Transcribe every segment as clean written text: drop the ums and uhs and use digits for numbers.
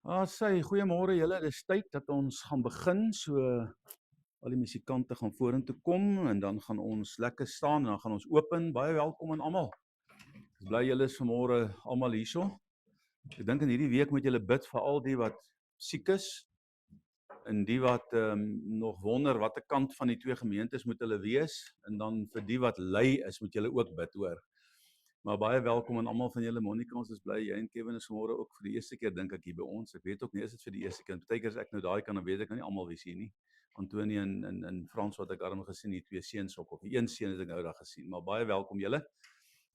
Goeiemôre julle, dis tyd dat ons gaan begin, so al die musikante gaan vorentoe kom en dan gaan ons lekker staan en dan gaan ons open. Baie welkom aan almal. Ek bly julle is vanmôre almal hierso. Ek dink in hierdie week moet julle bid vir al die wat siek is en die wat nog wonder watter kant van die twee gemeentes moet hulle wees en dan vir die wat ly is, moet julle ook bid hoor. Maar baie welkom aan almal van julle. Monica, ons is bly jy en Kevin is vanmôre ook vir die eerste keer dink ek hier by ons. Ek weet ook nie is dit vir die eerste keer. Partykeer as ek nou daai kan dan weet ek nou nie almal wie sien nie. Antonie en Frans wat ek daarom gesien het, twee seuns ook of een seun het ek nou daar gesien. Maar baie welkom julle.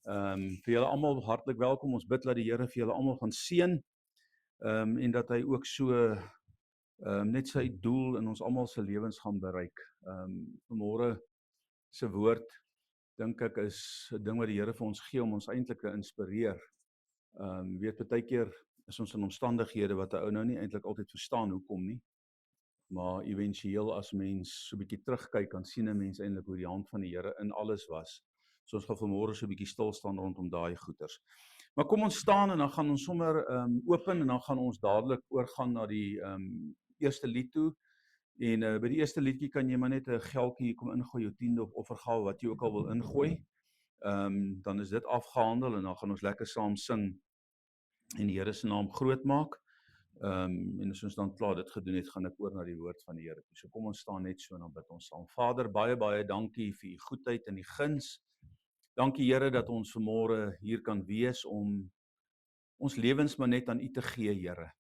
Vir julle almal hartlik welkom. Ons bid dat die Here vir julle almal gaan seën. En dat hy ook so net sy doel in ons almal se lewens gaan bereik. Vanmôre se woord dink ek is 'n ding wat die Here vir ons gee om ons eintlik te inspireer. Weet partykeer is ons in omstandighede wat 'n ou nou nie eintlik altyd verstaan hoekom nie. Maar éventueel as mens so 'n bietjie terugkyk, dan sien 'n mens eintlik hoe die hand van die Here in alles was. So ons gaan vanmôre so 'n bietjie stil staan rondom daai goeters. Maar kom ons staan en dan gaan ons sommer open en dan gaan ons dadelik oorgaan na die eerste lied toe. En by die eerste liedjie kan jy maar net 'n geldjie kom ingooi, jou 10de of offergawe wat jy ook al wil ingooi. Dan is dit afgehandel en dan gaan ons lekker saam sing en die Here se naam groot maak. En as ons dan klaar dit gedoen het, gaan ek oor na die woord van die Here toe. So kom ons staan net so en dan bid ons saam. Vader, baie dankie vir u goedheid en die guns. Dankie Here dat ons vanmôre hier kan wees om ons lewens maar net aan u te gee, Here.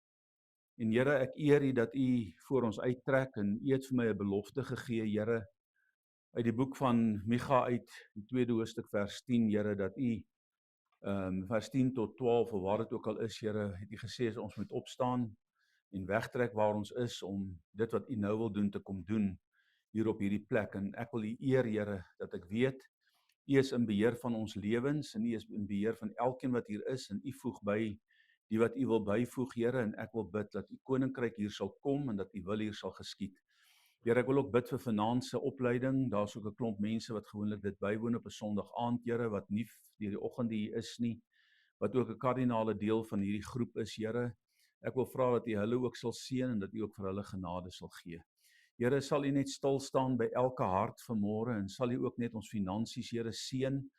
En Here, ek eer u dat u voor ons uittrek en u het vir my 'n belofte gegee, Here, uit die boek van Micha uit, die 2de hoofstuk vers 10, Here, dat u vers 10 tot 12 of waar dit ook al is, Here, het u gesê ons moet opstaan en wegtrek waar ons is om dit wat u nou wil doen te kom doen hier op hierdie plek. En ek wil u eer, Here, dat ek weet u is in beheer van ons lewens en u is in beheer van elkeen wat hier is en u voeg by die wat u wil byvoeg, Here, en ek wil bid dat u koninkryk hier sal kom en dat u wil hier sal geskied. Here, ek wil ook bid vir vanaand se opleiding. Daar's ook 'n klomp mense wat gewoonlik dit bywoon op 'n Sondag aand, Here, wat nie deur die oggend hier is nie, wat ook 'n kardinale deel van hierdie groep is, Here. Ek wil vra dat u hulle ook sal seën en dat u ook vir hulle genade sal gee. Here, sal u net stil staan by elke hart vanmôre en sal u ook net ons finansies, Here, seën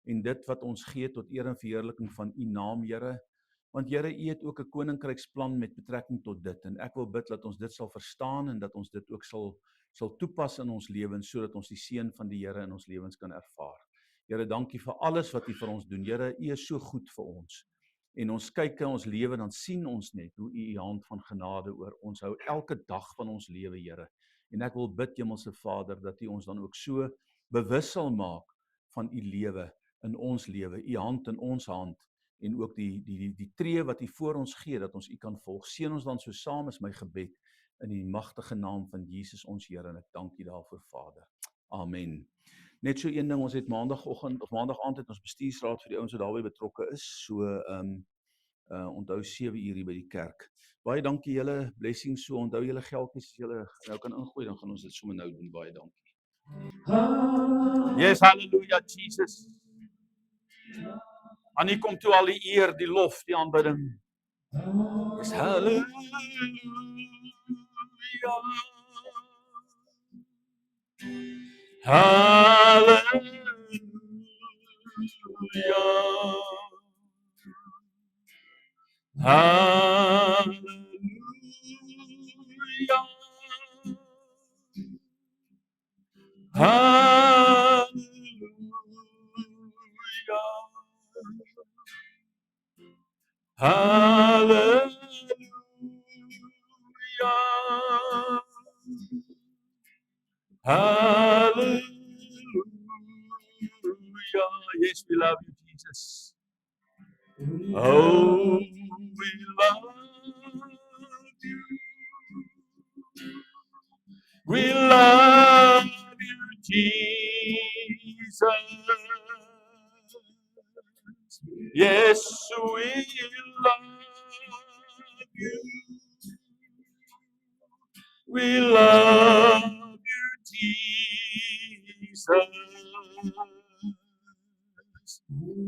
en dit wat ons gee tot eer en verheerliking van u naam, Here. Want Here, u het ook 'n koninkryksplan met betrekking tot dit en ek wil bid dat ons dit sal verstaan en dat ons dit ook sal toepas in ons lewens sodat ons die seën van die Here in ons lewens kan ervaar. Here, dankie vir alles wat u vir ons doen. Here, u is so goed vir ons. En ons kyk in ons lewe dan sien ons net hoe u hand van genade oor ons hou elke dag van ons lewe, Here. En ek wil bid, Hemelse Vader, dat u ons dan ook so bewus sal maak van u lewe in ons lewe, u hand in ons hand en ook die tree wat u voor ons gee dat ons u kan volg. Seën ons dan so saam is my gebed in die magtige naam van Jesus ons Here en ek dank u daarvoor, Vader. Amen. Net so een ding, ons het maandagooggend of maandag aand het ons bestuursraad vir die ouens wat daarbey betrokke is. So onthou 7 uur hier by die kerk. Baie dankie julle, blessings. So onthou julle geldjies as julle nou kan ingooi, dan gaan ons dit sommer nou doen. Baie dankie. Yes, hallelujah Jesus. Aan u kom toe al die eer, die lof, die aanbidding. Yes, hallelujah. Hallelujah. Hallelujah. Hallelujah. Hallelujah. Hallelujah. Yes, we love you, Jesus. Oh, we love you. We love you, Jesus. Yes, we love you. We love you, Jesus.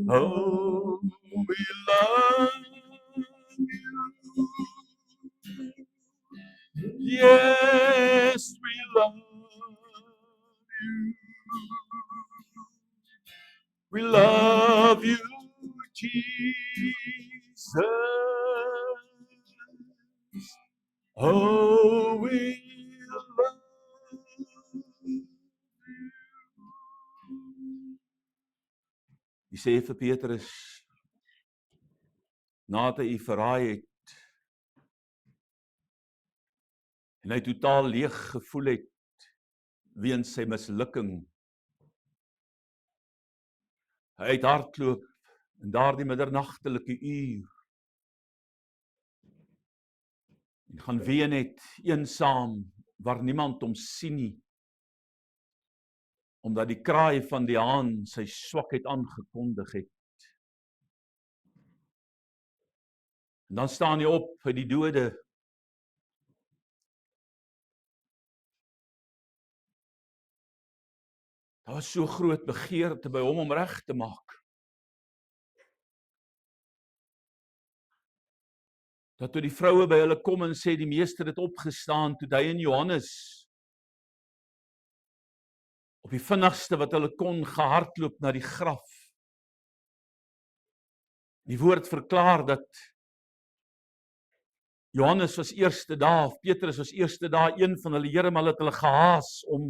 Oh, we love you. Yes, we love you. We love you, Jesus. Oh, we love you. Hy sê vir Petrus, nadat hy verraai het, en hy totaal leeg gevoel het, weens sy mislukking, hy uithardloop in daardie middernagtelike uur, en gaan ween het, eensaam, waar niemand hom sien nie, omdat die kraai van die haan sy swakheid aangekondig het. En dan staan hy op uit die dode, daar was so groot begeerte by hom om reg te maak, dat toe die vroue by hulle kom en sê die meester het opgestaan, toe hy en Johannes op die vinnigste wat hulle kon gehardloop na die graf. Die woord verklaar dat Johannes was eerste daar, of Petrus was eerste daar, een van hulle, Here, maar hulle het hulle gehaas om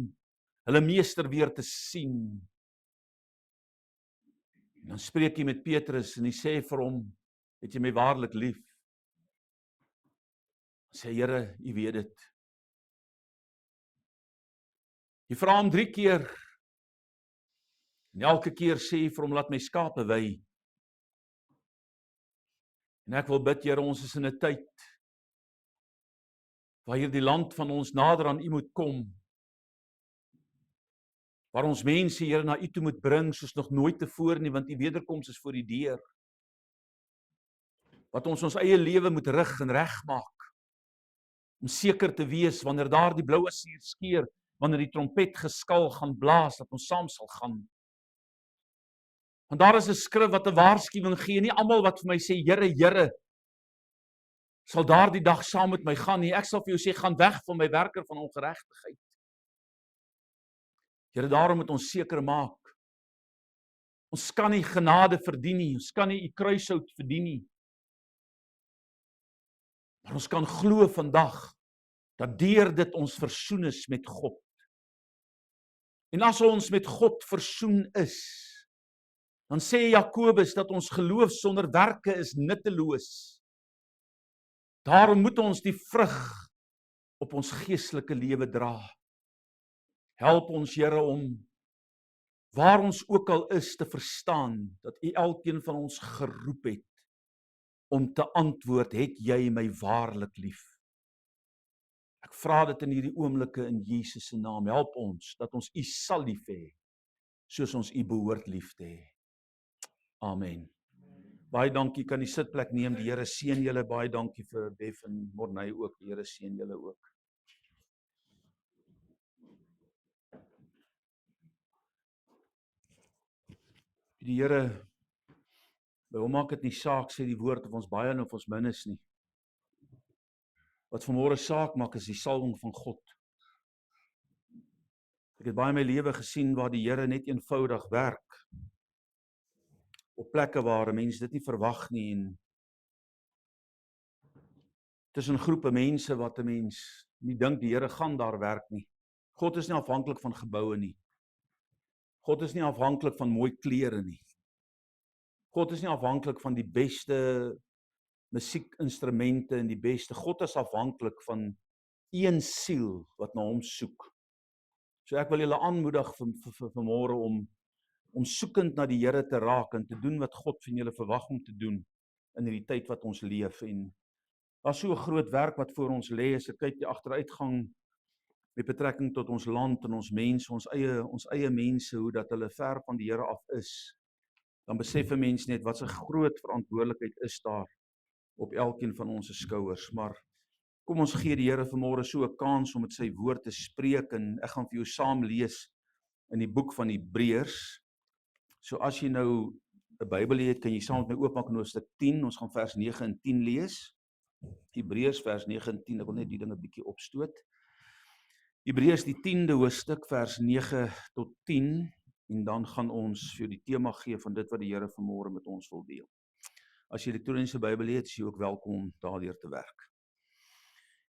hulle meester weer te sien. En dan spreek hy met Petrus en hy sê vir hom, het jy my waarlik lief? Sê, Here, U weet dit. Hy vra hom 3 keer, en elke keer sê hy vir hom, laat my skape wei. En ek wil bid, Here, ons is in 'n tyd, waar hierdie land van ons nader aan U moet kom, waar ons mense, Here, na U toe moet bring, soos nog nooit tevore nie, want U wederkoms is voor die deur. Wat ons eie lewe moet rig en regmaak, om seker te wees, wanneer daar die bloue suur skeur, wanneer die trompet geskal gaan blaas, dat ons saam sal gaan. Want daar is 'n skrif wat 'n waarskuwing gee, nie almal wat vir my sê, Here, Here, sal daardie dag saam met my gaan nie. Ek sal vir jou sê, gaan weg van my, werker van ongeregtigheid. Here, daarom moet ons seker maak, ons kan nie genade verdien nie, ons kan nie U kruishout verdien nie. Maar ons kan glo vandag, dat deur dit ons versoen is met God. En as ons met God versoen is, dan sê Jakobus dat ons geloof sonder werke is nutteloos. Daarom moet ons die vrug op ons geestelike lewe dra. Help ons, Here, om waar ons ook al is te verstaan, dat U elkeen van ons geroep het, om te antwoord, het jy my waarlik lief? Ek vra dit in hierdie oomblikke in Jesus se naam. Help ons, dat ons U sal lief hê, soos ons U behoort lief te hê. Amen. Baie dankie, kan die sitplek neem, die Here seën julle, baie dankie vir Bef en Morney ook, die Here seën julle ook. Die Here, by hom maak dit nie saak, sê die woord, of ons baie en of ons min is nie. Wat vanmôre saak maak, is die salwing van God. Ek het baie in my lewe gesien, waar die Here net eenvoudig werk, op plekke waar mense dit nie verwag nie, en tussen groepe mense wat 'n mens nie dink die Here gaan daar werk nie. God is nie afhanklik van geboue nie. God is nie afhanklik van mooi klere nie. God is nie afhanklik van die beste musiekinstrumente en die beste. God is afhanklik van een siel wat na hom soek. So ek wil julle aanmoedig vanmôre om soekend na die Here te raak en te doen wat God van julle verwag om te doen in hierdie tyd wat ons leef. En daar's so 'n groot werk wat voor ons lê, as ek kyk die agteruitgang met betrekking tot ons land en ons mense, ons eie mense, hoe dat hulle ver van die Here af is. Dan besef 'n mens net wat 'n groot verantwoordelikheid is daar op elkeen van ons skouers. Maar kom ons gee die Here vanmôre so 'n kans om met sy woord te spreek, en ek gaan vir jou saam lees in die boek van Hebreërs. So as jy nou 'n Bybel het, kan jy saam met my oopmaak in hoofstuk 10, ons gaan vers 9 en 10 lees. Hebreërs vers 9 en 10, ek wil net die dinge bietjie opstoot. Hebreërs die 10de hoofstuk vers 9 tot 10 en dan gaan ons vir die tema gee van dit wat die Here vanmôre met ons wil deel. As jy die elektroniese Bybel het, is jy ook welkom om daardeur te werk.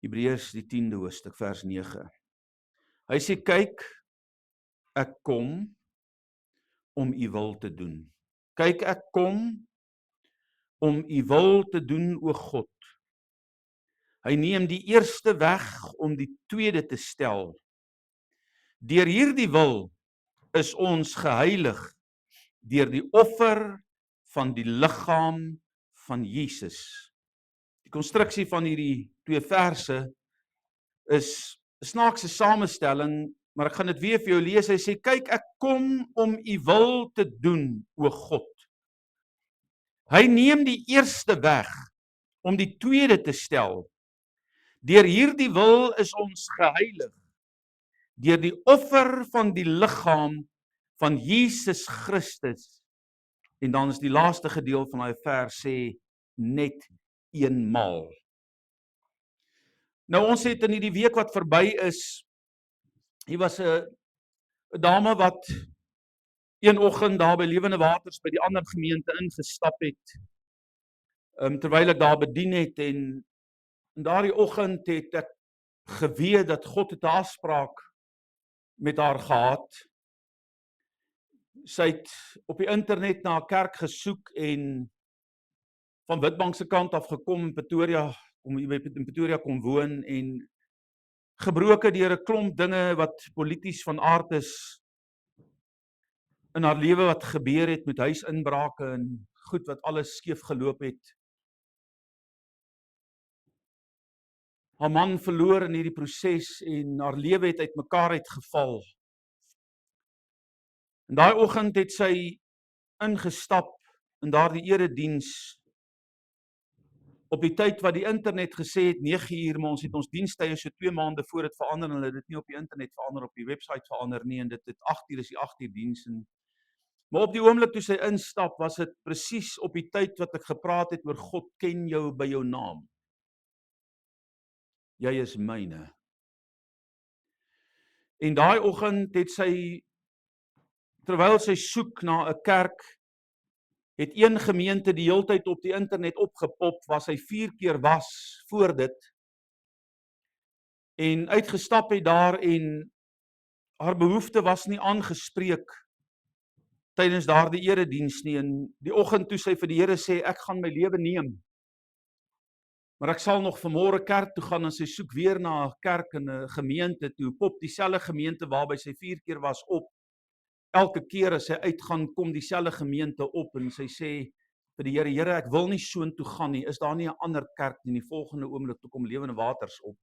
Hebreërs die 10de hoofstuk vers 9. Hy sê kyk, ek kom om u wil te doen. Kyk, ek kom om u wil te doen, o God. Hy neem die eerste weg om die tweede te stel. Deur hierdie wil is ons geheilig deur die offer van die liggaam van Jesus. Die konstruksie van hierdie twee verse is 'n snaakse samestelling, maar ek gaan dit weer vir jou lees. Hy sê kyk, ek kom om u wil te doen, o God. Hy neem die eerste weg om die tweede te stel. Deur hierdie wil is ons geheilig deur die offer van die liggaam van Jesus Christus. En dan is die laaste gedeelte van daai vers sê net eenmaal. Nou ons het in hierdie week wat verby is, hier was 'n dame wat een oggend daar by Lewende Waters by die ander gemeente ingestap het. Terwyl ek daar bedien het en daardie oggend het ek geweet dat God het 'n afspraak met haar gehad. Sy het op die internet na 'n kerk gesoek en van Witbank se kant af gekom in Pretoria, in Pretoria kom woon en gebroke deur 'n klomp dinge wat polities van aard is in haar lewe wat gebeur het met huisinbrake en goed wat alles skeef geloop het. Haar man verloor in hierdie proses en haar lewe het uitmekaar uitgeval. En daai oggend het sy ingestap in daardie erediens op die tyd wat die internet gesê het 9:00, maar ons het ons dienstye so 2 maande voor dit verander en hulle het dit nie op die internet verander, op die webwerf verander nie en dit het 8:00 is die 8:00 diens en maar op die oomblik toe sy instap was dit presies op die tyd wat ek gepraat het oor God ken jou by jou naam. Jy is myne. En daai oggend het sy, terwyl sy soek na 'n kerk, het een gemeente die heeltyd op die internet opgepop, waar sy 4 keer was voor dit, en uitgestap het daar en haar behoefte was nie aangespreek tydens daardie erediens nie, en die oggend toe sy vir die Here sê, ek gaan my lewe neem, maar ek sal nog vanmôre kerk toe gaan, en sy soek weer na 'n kerk en 'n gemeente toe, pop dieselfde gemeente waarby sy 4 keer was op. Elke keer as sy uitgaan, kom dieselfde gemeente op en sy sê vir die Here, Here, ek wil nie soontoe gaan nie, is daar nie 'n ander kerk nie? In die volgende oomblik toe kom Lewende Waters op.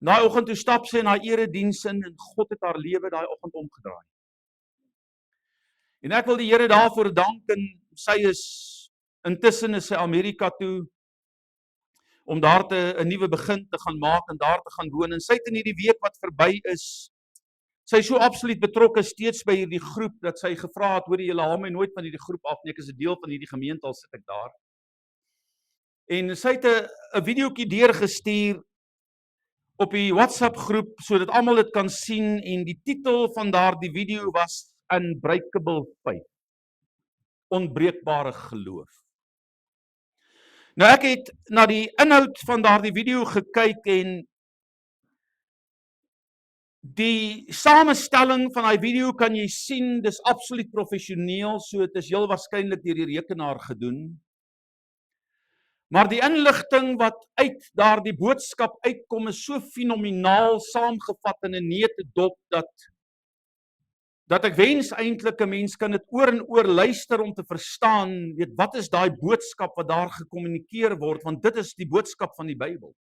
Daai oggend toe stap sy in haar erediens in en God het haar lewe daai oggend omgedraai. En ek wil die Here daarvoor dank, en sy is intussen is sy Amerika toe om daar 'n nuwe begin te gaan maak en daar te gaan woon. En sy het in hierdie week wat verby is, sy is so absoluut betrokke steeds by hierdie groep dat sy gevra het, hoor jy, julle haal my nooit van hierdie groep af nie, ek is 'n deel van hierdie gemeente, al sit ek daar. En sy het 'n videoetjie deurgestuur op die WhatsApp groep sodat almal dit kan sien, en die titel van daardie video was Unbreakable Faith. Onbreekbare geloof. Nou ek het na die inhoud van daardie video gekyk en die samestelling van daai video kan jy sien, dis absoluut professioneel, so dit is heel waarskynlik deur die rekenaar gedoen. Maar die inligting wat uit daardie boodskap uitkom is so fenomenaal saamgevat in 'n neutedop dat ek wens eintlik 'n mens kan dit oor en oor luister om te verstaan, weet wat is daai boodskap wat daar gekommunikeer word, want dit is die boodskap van die Bybel.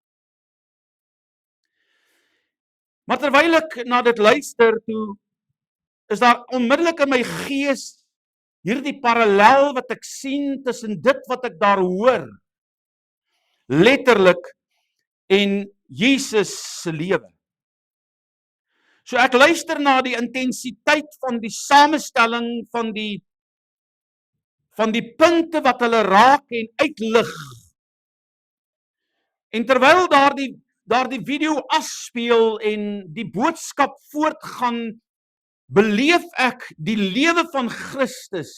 Maar terwyl ek na dit luister toe, is daar onmiddellik in my gees hierdie parallel wat ek sien tussen dit wat ek daar hoor, letterlik, en Jesus se lewe. So ek luister na die intensiteit van die samestelling van die punte wat hulle raak en uitlig En terwyl daardie video afspeel en die boodskap voortgaan, beleef ek die lewe van Christus.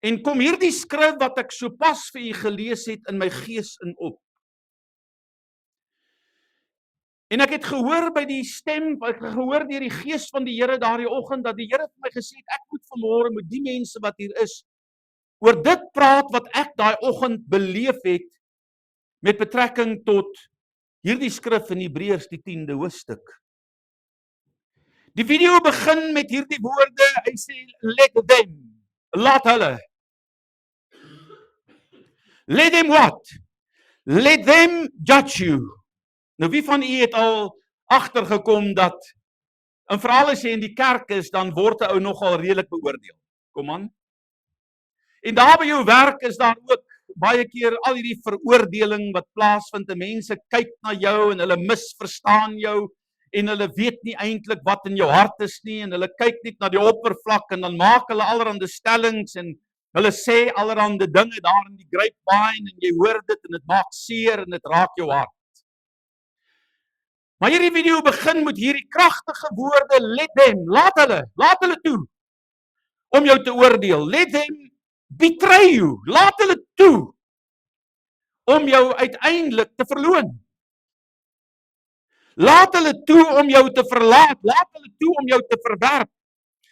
En kom hierdie skrif wat ek sopas vir u gelees het in my gees in op. En ek het gehoor by die stem, ek het gehoor deur die gees van die Here daardie oggend, dat die Here vir my gesê het, ek moet vanmôre met die mense wat hier is, oor dit praat wat ek daai oggend beleef het, met betrekking tot hierdie skrif in Hebreërs die 10de hoofstuk. Die video begin met hierdie woorde, hy sê, let them, laat hulle. Let them what? Let them judge you. Nou wie van u het al agtergekom dat, en veral as jy in die kerk is, dan word 'n ou nogal redelik beoordeel. Kom aan. En daar by jou werk is daar ook baie keer al hierdie veroordeling wat plaasvind. Mense kyk na jou en hulle misverstaan jou en hulle weet nie eintlik wat in jou hart is nie en hulle kyk net na die oppervlak en dan maak hulle allerhande stellings en hulle sê allerhande dinge daar in die grapevine en jy hoor dit en dit maak seer en dit raak jou hart. Maar hierdie video begin met hierdie kragtige woorde, let them, laat hulle toe om jou te oordeel. Let them betray you, laat hulle toe om jou uiteindelik te verloon. Laat hulle toe om jou te verlaat, laat hulle toe om jou te verwerp.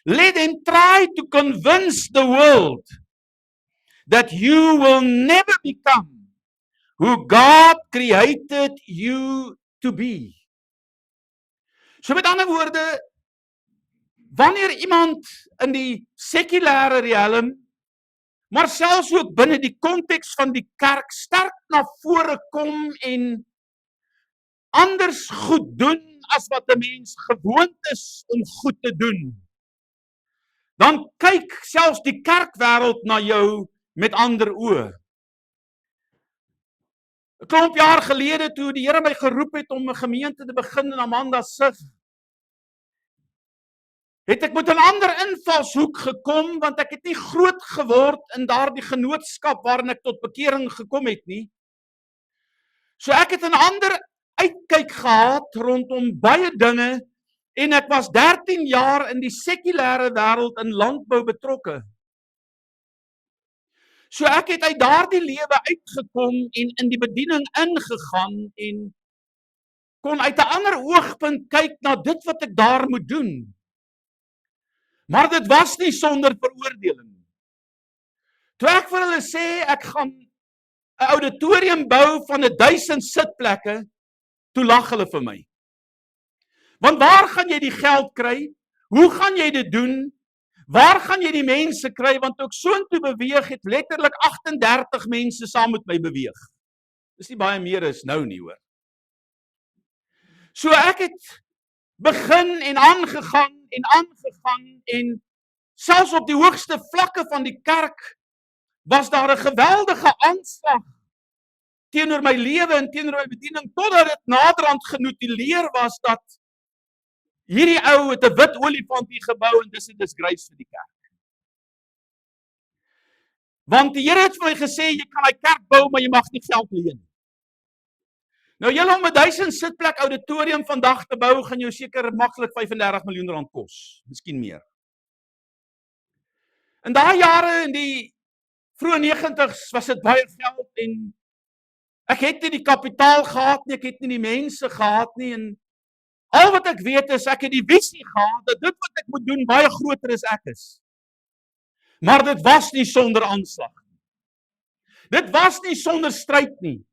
Let them try to convince the world that you will never become who God created you to be. So met ander woorde, wanneer iemand in die sekulêre riem, maar selfs ook binne die konteks van die kerk sterk na vore kom en anders goed doen as wat 'n mens gewoond is om goed te doen, dan kyk selfs die kerkwêreld na jou met ander oë. 'n Klomp jaar gelede toe die Here my geroep het om 'n gemeente te begin in Amandasig, het ek met 'n ander invalshoek gekom, want ek het nie groot geword in daardie genootskap waarin ek tot bekering gekom het nie. So ek het 'n ander uitkyk gehad rondom baie dinge en ek was 13 jaar in die sekulêre wêreld in landbou betrokke. So ek het uit daardie lewe uitgekom en in die bediening ingegaan en kon uit 'n ander oogpunt kyk na dit wat ek daar moet doen. Maar dit was nie sonder veroordeling. Toe ek vir hulle sê ek gaan 'n auditorium bou van 1000 sitplekke, toe lag hulle vir my. Want waar gaan jy die geld kry? Hoe gaan jy dit doen? Waar gaan jy die mense kry? Want ook soontoe beweeg het letterlik 38 mense saam met my beweeg. Dis nie baie meer is nou nie hoor. So ek het begin en aangegaan en selfs op die hoogste vlakke van die kerk was daar 'n geweldige aanslag teenoor my lewe en teenoor my bediening, totdat dit naderhand genotuleer was dat hierdie ou het 'n wit olifant hier gebou en dis 'n disgrace vir die kerk. Want die Here het vir my gesê, jy kan 'n kerk bou, maar jy mag nie geld leen. Nou julle om 1000 sitplek auditorium vandag te bou, gaan jou seker maklik 35 miljoen rand kos, miskien meer. In daai jare in die vroeë 90's was dit baie geld en ek het nie die kapitaal gehad nie, ek het nie die mense gehad nie en al wat ek weet is ek het die visie gehad dat dit wat ek moet doen baie groter as ek is. Maar dit was nie sonder aanslag. Dit was nie sonder stryd nie.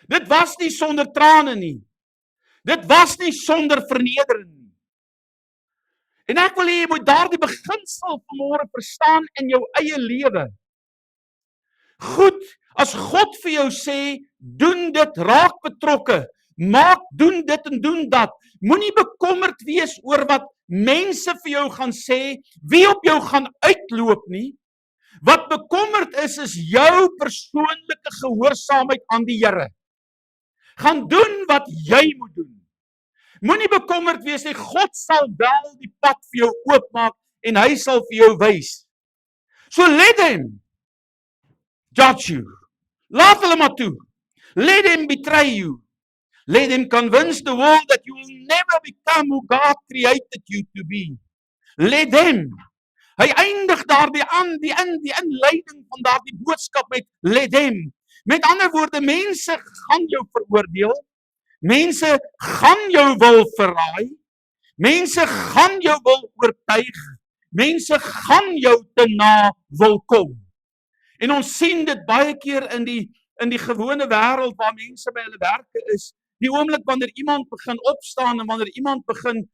Dit was nie sonder trane nie. Dit was nie sonder vernedering nie. En ek wil hê jy moet daardie beginsel vanmôre verstaan in jou eie lewe. Goed, as God vir jou sê, doen dit, raak betrokke, doen dit en doen dat. Moenie bekommerd wees oor wat mense vir jou gaan sê, wie op jou gaan uitloop nie. Wat bekommerd is jou persoonlike gehoorsaamheid aan die Here. Gaan doen wat jy moet doen. Moenie bekommerd wees nie, God sal wel die pad vir jou oopmaak en hy sal vir jou wys. So let them judge you. Laat hulle maar toe. Let them betray you. Let them convince the world that you will never become who God created you to be. Let them. Hy eindig daarbey aan die inleiding van daardie boodskap met let them. Met ander woorde, mense gaan jou veroordeel. Mense gaan jou wil verraai. Mense gaan jou wil oortuig. Mense gaan jou te na wil kom. En ons sien dit baie keer in die gewone wêreld waar mense by hulle werke is. Die oomblik wanneer iemand begin opstaan en wanneer iemand begin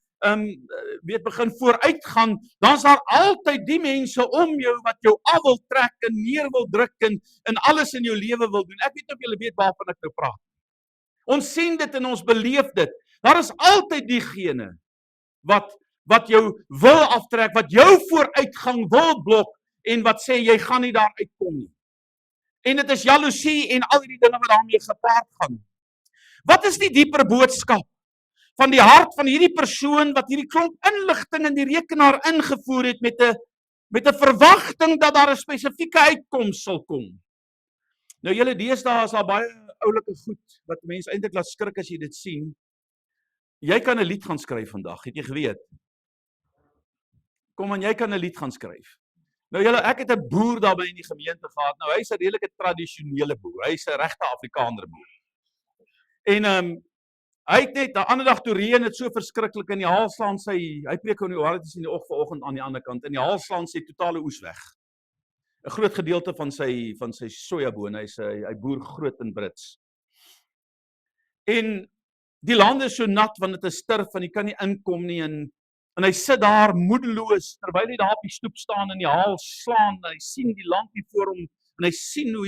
begin vooruitgaan, dan is daar altyd die mense om jou wat jou af wil trek en neer wil druk en alles in jou lewe wil doen. Ek weet nie of julle weet waarvan ek nou praat. Ons sien dit en ons beleef dit. Daar is altyd diegene wat jou wil aftrek, wat jou vooruitgang wil blok en wat sê jy gaan nie daar uitkom nie. En dit is jaloesie en al die dinge wat daarmee gepaard gaan. Wat is die dieper boodskap van die hart van hierdie persoon wat hierdie klomp inligting in die rekenaar ingevoer het met 'n verwagting dat daar 'n spesifieke uitkoms sal kom? Nou julle deesdae is daar baie oulike goed wat mense eintlik laat skrik as jy dit sien. Jy kan 'n lied gaan skryf vandag, het jy geweet? Kom aan, jy kan 'n lied gaan skryf. Nou julle, ek het 'n boer daarby in die gemeente gehad. Nou hy's 'n redelike tradisionele boer. Hy's 'n regte Afrikaner boer. En hy het net 'n ander dag toe reën dit so verskriklik in die haal slaan hy preek oor die waarheid in die vanoggend aan die ander kant. In die haal slaan sy totale oes weg. 'n Groot gedeelte van sy sojabone, hy boer groot in Brits. En die land is so nat want dit is sturf en hy kan nie inkom nie en hy sit daar moedeloos terwyl hy daar op die stoep staan en die haal slaan. Hy sien die land hier voor hom en hy sien hoe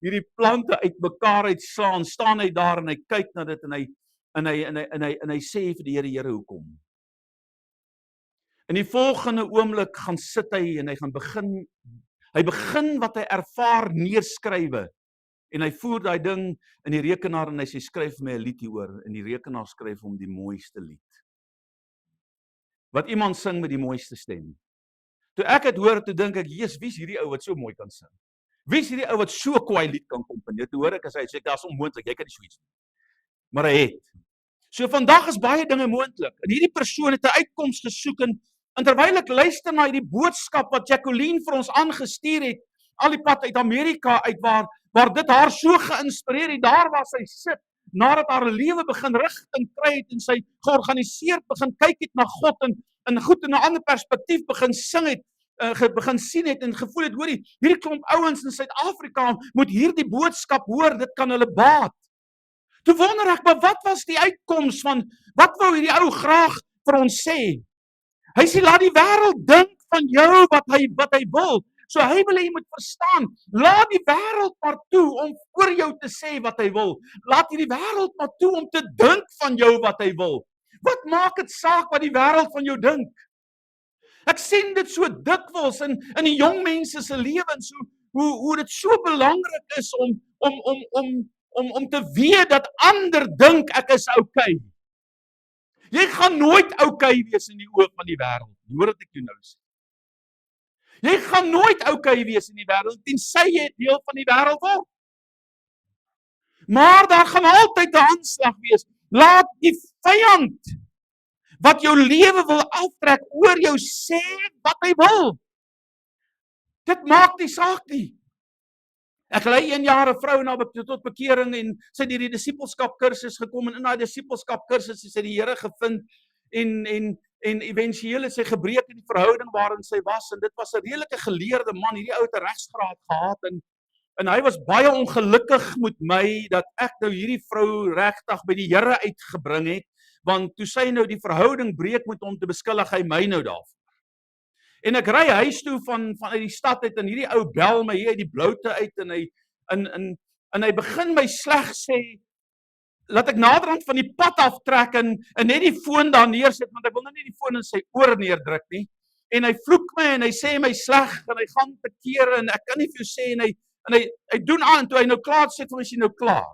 hierdie plante uitmekaar uitslaan. Staan hy daar en hy kyk na dit en hy sê vir die Here, hoekom? In die volgende oomblik gaan sit hy en hy begin wat hy ervaar neerskrywe. En hy voer daai ding in die rekenaar en hy sê skryf my 'n lied hieroor en die rekenaar skryf hom die mooiste lied. Wat iemand sing met die mooiste stem. Toe ek dit hoor, toe dink ek, Jesus, wie is hierdie ou wat so mooi kan sing? Wie is hierdie ou wat so kwaai lied kan komponeer? Toe hoor ek as hy sê daar's onmoontlik, jy kan nie so iets doen. Maar hy het. So vandag is baie dinge moontlik. En hierdie persoon het 'n uitkoms gesoek en terwyl ek luister na hierdie boodskap wat Jacqueline vir ons aangestuur het, al die pad uit Amerika uit waar dit haar so geïnspireer het, daar waar sy sit, nadat haar lewe begin rigting kry het en sy georganiseerd begin kyk het na God en goed in 'n ander perspektief begin sing het, begin sien het en gevoel het, hoorie, hierdie klomp ouens in Suid-Afrika moet hierdie boodskap hoor, dit kan hulle baat. Toe wonder ek, maar wat was die uitkoms van, wat wou hierdie ou graag vir ons sê? Hy sê, laat die wêreld dink van jou wat hy wil. So hy wil hê jy moet verstaan, laat die wêreld maar toe om oor jou te sê wat hy wil. Laat hierdie wêreld maar toe om te dink van jou wat hy wil. Wat maak dit saak wat die wêreld van jou dink? Ek sien dit so dikwels in die jong mense se lewens, hoe dit so belangrik is om te weet dat ander dink ek is okay. Jy gaan nooit okay wees in die oë van die wêreld. Hoor wat ek jou nou sê. Jy gaan nooit okay wees in die wêreld tensy jy deel van die wêreld word. Maar daar gaan altyd 'n aanslag wees. Laat die vyand wat jou lewe wil aftrek oor jou sê wat hy wil. Dit maak nie saak nie. Ek lei 1 jaar 'n vrou tot bekering en sy het hierdie disippelskap kursus gekom en in daai disippelskap kursus het sy die Here gevind en éventueel het sy gebreek in die verhouding waarin sy was en dit was 'n redelike geleerde man, hierdie ou het 'n regsgraad gehad en hy was baie ongelukkig met my dat ek nou hierdie vrou regtig by die Here uitgebring het, want toe sy nou die verhouding breek met hom te beskuldig hy my nou daarvoor. En ek ry huis toe van uit die stad uit en hierdie ou bel my hier uit die bloute uit en hy begin my sleg sê, laat ek naderhand van die pad aftrek en net die foon daar neersit, want ek wil nou nie die foon in sy oor neerdruk nie. En hy vloek my en hy sê my sleg en hy gaan te kere en ek kan nie vir jou sê en hy doen aan toe hy nou klaar sê vir my is hy nou klaar.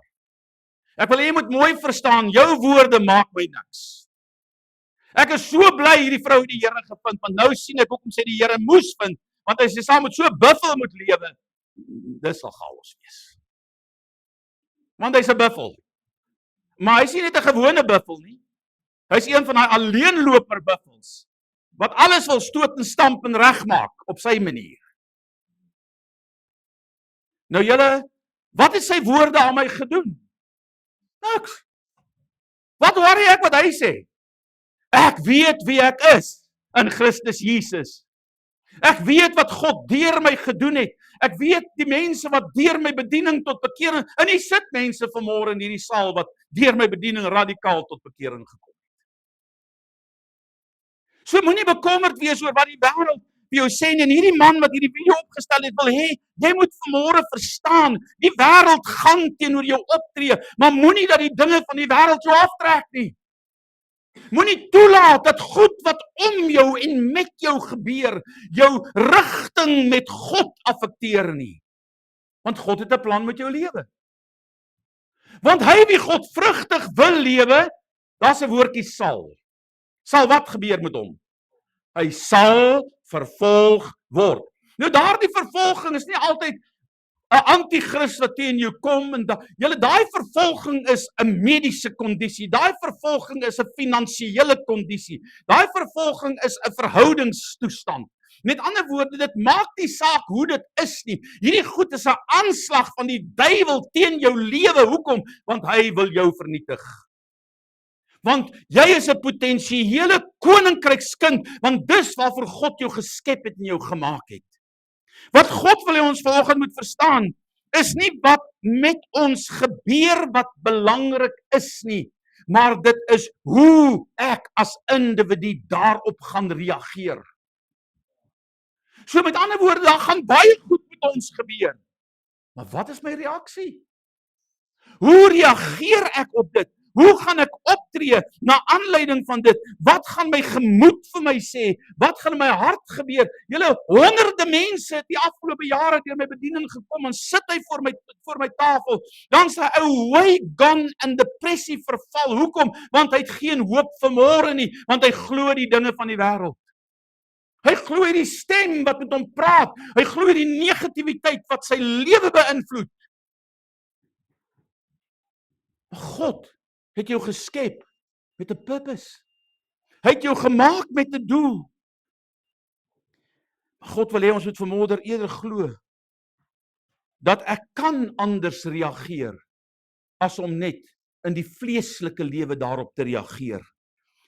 Ek wil hê jy moet mooi verstaan, jou woorde maak my niks. Ek is so bly hierdie vrou die Here gevind, want nou sien ek hoekom sê die Here moes vind, want as jy saam met so 'n buffel moet lewe, dis sal chaos wees. Want hy's 'n buffel. Maar hy's nie net 'n gewone buffel nie. Hy's een van daai alleenloper buffels wat alles wil stoot en stamp en regmaak op sy manier. Nou julle, wat het sy woorde aan my gedoen? Niks. Wat worry ek wat hy sê? Ek weet wie ek is in Christus Jesus. Ek weet wat God deur my gedoen het. Ek weet die mense wat deur my bediening tot bekering, en hier sit mense vanmôre in hierdie saal wat deur my bediening radikaal tot bekering gekom het. So moenie bekommerd wees oor wat die wêreld vir jou sê nie. En hierdie man wat hierdie video opgestel het, wil hê jy moet vanmôre verstaan, die wêreld gaan teenoor jou optree, maar moenie dat die dinge van die wêreld jou aftrek nie. Moenie toelaat dat goed wat om jou en met jou gebeur, jou rigting met God affekteer nie. Want God het 'n plan met jou lewe. Want hy wie God vrugtig wil lewe, daar's 'n woordjie sal. Sal wat gebeur met hom? Hy sal vervolg word. Nou daardie vervolging is nie altyd 'n anti-kris wat teen jou kom en daai vervolging is 'n mediese kondisie. Daai vervolging is 'n finansiële kondisie. Daai vervolging is 'n verhoudingstoestand. Met ander woorde, dit maak nie saak hoe dit is nie. Hierdie goed is 'n aanslag van die duiwel teen jou lewe. Hoekom? Want hy wil jou vernietig. Want jy is 'n potensiële koninkrykskind, want dis waarvoor God jou geskep het en jou gemaak het. Wat God wil hê ons vanoggend moet verstaan, is nie wat met ons gebeur wat belangrik is nie, maar dit is hoe ek as individu daarop gaan reageer. So met ander woorde, daar gaan baie goed met ons gebeur. Maar wat is my reaksie? Hoe reageer ek op dit? Hoe gaan ek optree na aanleiding van dit? Wat gaan my gemoed vir my sê? Wat gaan in my hart gebeur? Julle, honderde mense het die afgelope jare deur my bediening gekom en sit hy voor my tafel. Dan sy ou way gone in depressie verval. Hoekom? Want hy het geen hoop vir môre nie, want hy glo die dinge van die wêreld. Hy glo die stem wat met hom praat. Hy glo die negativiteit wat sy lewe beïnvloed. God het jou geskep met 'n purpose. Hy het jou gemaak met 'n doel. God wil hê ons moet vanmôre eerder glo dat ek kan anders reageer as om net in die vleeslike lewe daarop te reageer.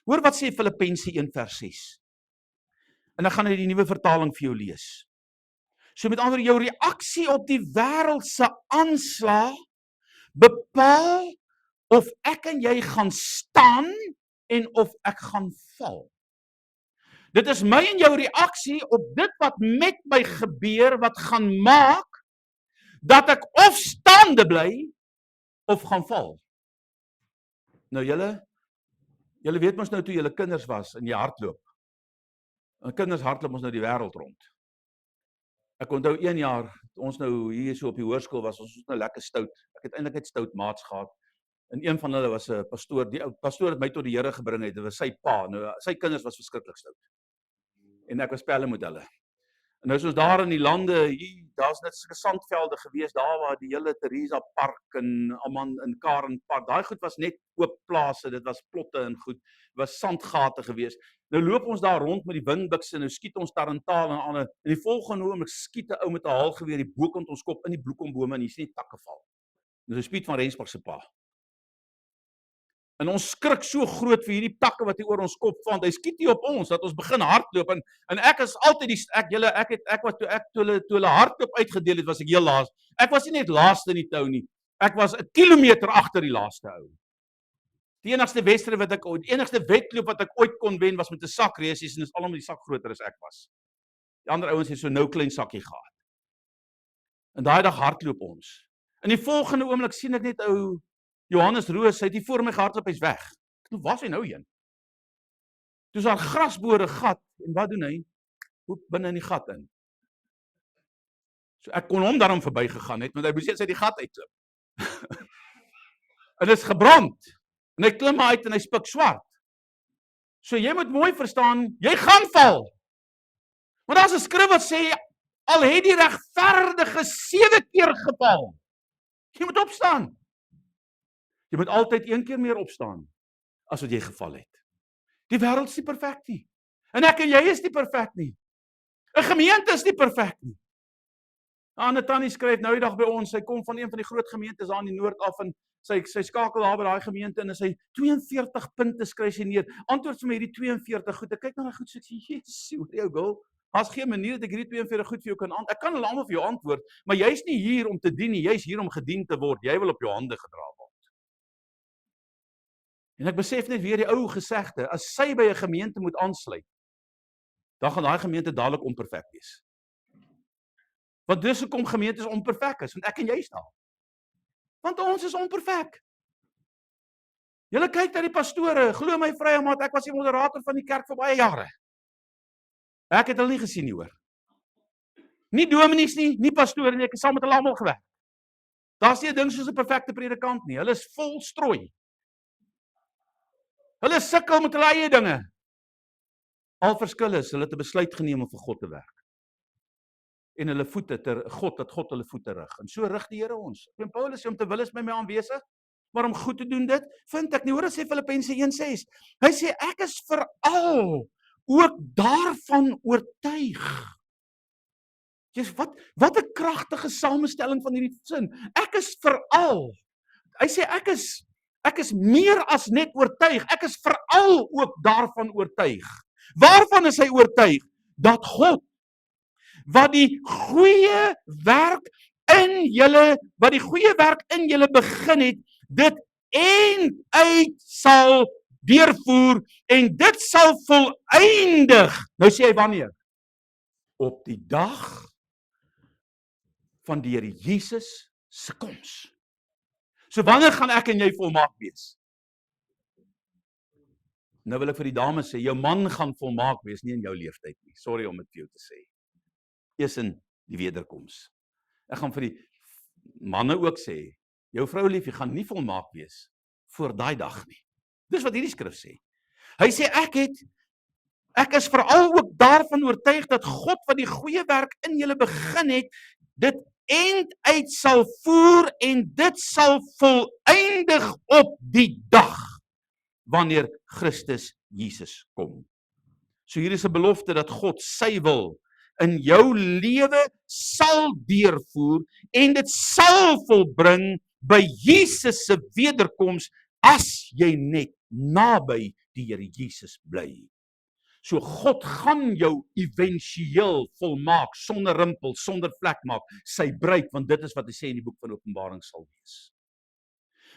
Hoor wat sê Filippense 1:6. En ek gaan uit die nuwe vertaling vir jou lees. So met ander woorde, jou reaksie op die wêreld se aanslag bepaal of ek en jy gaan staan en of ek gaan val. Dit is my en jou reaksie op dit wat met my gebeur wat gaan maak dat ek of staande bly of gaan val. Nou julle weet mos nou toe julle kinders was en jy hardloop. En kinders hardloop ons nou die wêreld rond. Ek onthou 1 jaar, ons nou hier so op die hoërskool was, ons nou lekker stout. Ek het eintlik net stout maats gehad. En een van hulle was 'n pastoor. Die ou pastoor het my tot die Here gebring het. Dit was sy pa. Nou sy kinders was verskriklik stout. En ek was pelle met hulle. En nou is ons daar in die lande, hier, daar's net sulke sandvelde gewees, daar waar die hele Theresa Park en Amman in Karen Park. Daai goed was net oop plase, dit was plotte en goed. Dit was sandgate gewees. Nou loop ons daar rond met die windbukse en nou skiet ons tarantaal en ander. En die volgende oomblik skiet 'n ou met 'n haalgeweer die bokant ons kop in die bloekombome en jy sien die takke val. Dis 'n Piet van Rensburg se pa. En ons skrik so groot vir hierdie takke wat hier oor ons kop val. Hy skiet nie op ons dat ons begin hardloop en ek is altyd ek was toe hulle hardloop uitgedeel het, was ek heel laas. Ek was nie net laaste in die tou nie. Ek was 'n kilometer agter die laaste ou. Die enigste wedloop wat ek ooit kon wen was met 'n sakresies en dis alom die sak groter as ek was. Die ander ouens het so nou klein sakkie gehad. En daai dag hardloop ons. In die volgende oomblik sien ek net ou Johannes Roos, hy het hier voor my gehardloop, hy's weg. Toe was hy nou heen. Toe is daar grasboorde gat en wat doen hy? Hoek binne in die gat in. So ek kon hom daarom verbygegaan het, want hy moes net uit die gat uitklim. En dit is gebrand. En hy klim uit en hy spik swart. So jy moet mooi verstaan, jy gaan val. Want daar's 'n skrif wat sê, al het die regverdige 7 keer geval, jy moet opstaan. Jy moet altyd een keer meer opstaan as wat jy geval het. Die wêreld is nie perfek nie. En ek en jy is nie perfek nie. 'n Gemeente is nie perfek nie. Anne Tannie skryf nou die dag by ons, sy kom van een van die groot gemeentes daar in die noord af en sy skakel daar by daai gemeente en sy 42 punte skryf sy neer. Antwoord vir my hierdie 42 goed. Ek kyk na daai goed so ek sê, "Jesus, hoe jou girl? Daar's geen manier dat ek hierdie 42 goed vir jou kan antwoord. Ek kan hulle almal vir jou antwoord, maar jy's nie hier om te dien nie, jy's hier om gedien te word. Jy wil op jou hande gedra word." En ek besef net weer die ou gesegde, as sy by 'n gemeente moet aansluit, dan gaan daai gemeente dadelik onperfek wees. Want dis hoekom gemeentes onperfek is, want ek en jy staan. Want ons is onperfek. Julle kyk na die pastore, glo my vrye maat, ek was die moderator van die kerk vir baie jare. Ek het hulle nie gesien nie hoor. Nie dominees nie, nie pastore nie, ek het saam met hulle almal gewerk. Daar's nie 'n ding soos 'n perfekte predikant nie. Hulle is vol strooi. Hulle sukkel met hulle eie dinge. Al verskil is, hulle het 'n besluit geneem om vir God te werk. En hulle voete ter God, dat God hulle voete rig. En so rig die Here ons. En Paulus sê om te wil is by my aanwesig, maar om goed te doen dit, vind ek nie. Hoor as hy Filippense 1:6. Hy sê ek is veral ook daarvan oortuig. Jesus, wat 'n kragtige samestelling van hierdie sin. Ek is veral. Hy sê ek is meer as net oortuig. Ek is veral ook daarvan oortuig. Waarvan is hy oortuig? Dat God wat die goeie werk in julle begin het, dit einduit sal deurvoer en dit sal volëindig. Nou sê hy wanneer? Op die dag van die Here Jesus se koms. So wanneer gaan ek en jy volmaak wees? Nou wil ek vir die dames sê, jou man gaan volmaak wees, nie in jou leeftyd nie. Sorry om dit vir jou te sê. Eers in die wederkoms. Ek gaan vir die manne ook sê, jou vrou liefie gaan nie volmaak wees voor daai dag nie. Dis wat hierdie skrif sê. Hy sê ek is veral ook daarvan oortuig dat God wat die goeie werk in julle begin het, dit einduit sal voer en dit sal volëindig op die dag wanneer Christus Jesus kom. So hier is 'n belofte dat God sy wil in jou lewe sal deurvoer en dit sal volbring by Jesus se wederkoms as jy net naby die Here Jesus bly. So God gaan jou éventueel volmaak, sonder rimpel, sonder vlek maak, sy bruid, want dit is wat hy sê in die boek van Openbaring sal wees.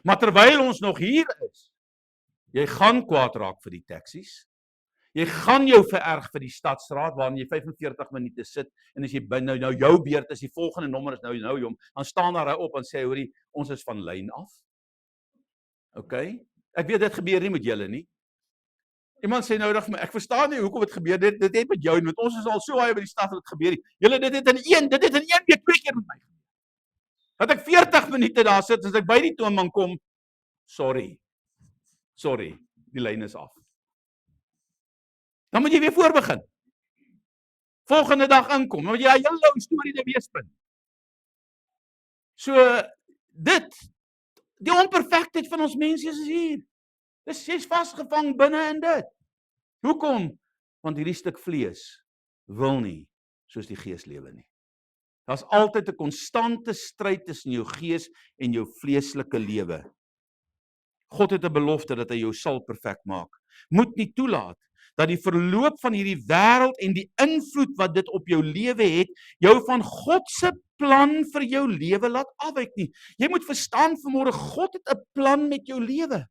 Maar terwyl ons nog hier is, jy gaan kwaad raak vir die taksies. Jy gaan jou vererg vir die stadsraad waarin jy 45 minute sit en as jy nou jou beurt is, die volgende nommer is nou hom, dan staan daar hy op en sê hoorie, ons is van lyn af. OK? Ek weet dit gebeur nie met julle nie. Iemand sê nou dag vir my, ek verstaan nie hoekom dit gebeur. Dit het met jou en met ons is al so baie by die stad dat dit gebeur nie. Julle dit het in een week 2 keer met my gebeur. Dat ek 40 minute daar sit as ek by die toonbank kom, sorry, die lyn is af. Dan moet jy weer voorbegin. Volgende dag inkom, dan moet jy 'n hele ou storie weer spin. So die onperfektheid van ons mense is hier. Jy's vasgevang binne in dit. Hoekom? Want hierdie stuk vlees wil nie soos die gees lewe nie. Daar's altyd 'n konstante stryd tussen jou gees en jou vleeslike lewe. God het 'n belofte dat hy jou sal perfek maak. Moet nie toelaat dat die verloop van hierdie wêreld en die invloed wat dit op jou lewe het, jou van God se plan vir jou lewe laat afwyk nie. Jy moet verstaan vanmôre, God het 'n plan met jou lewe.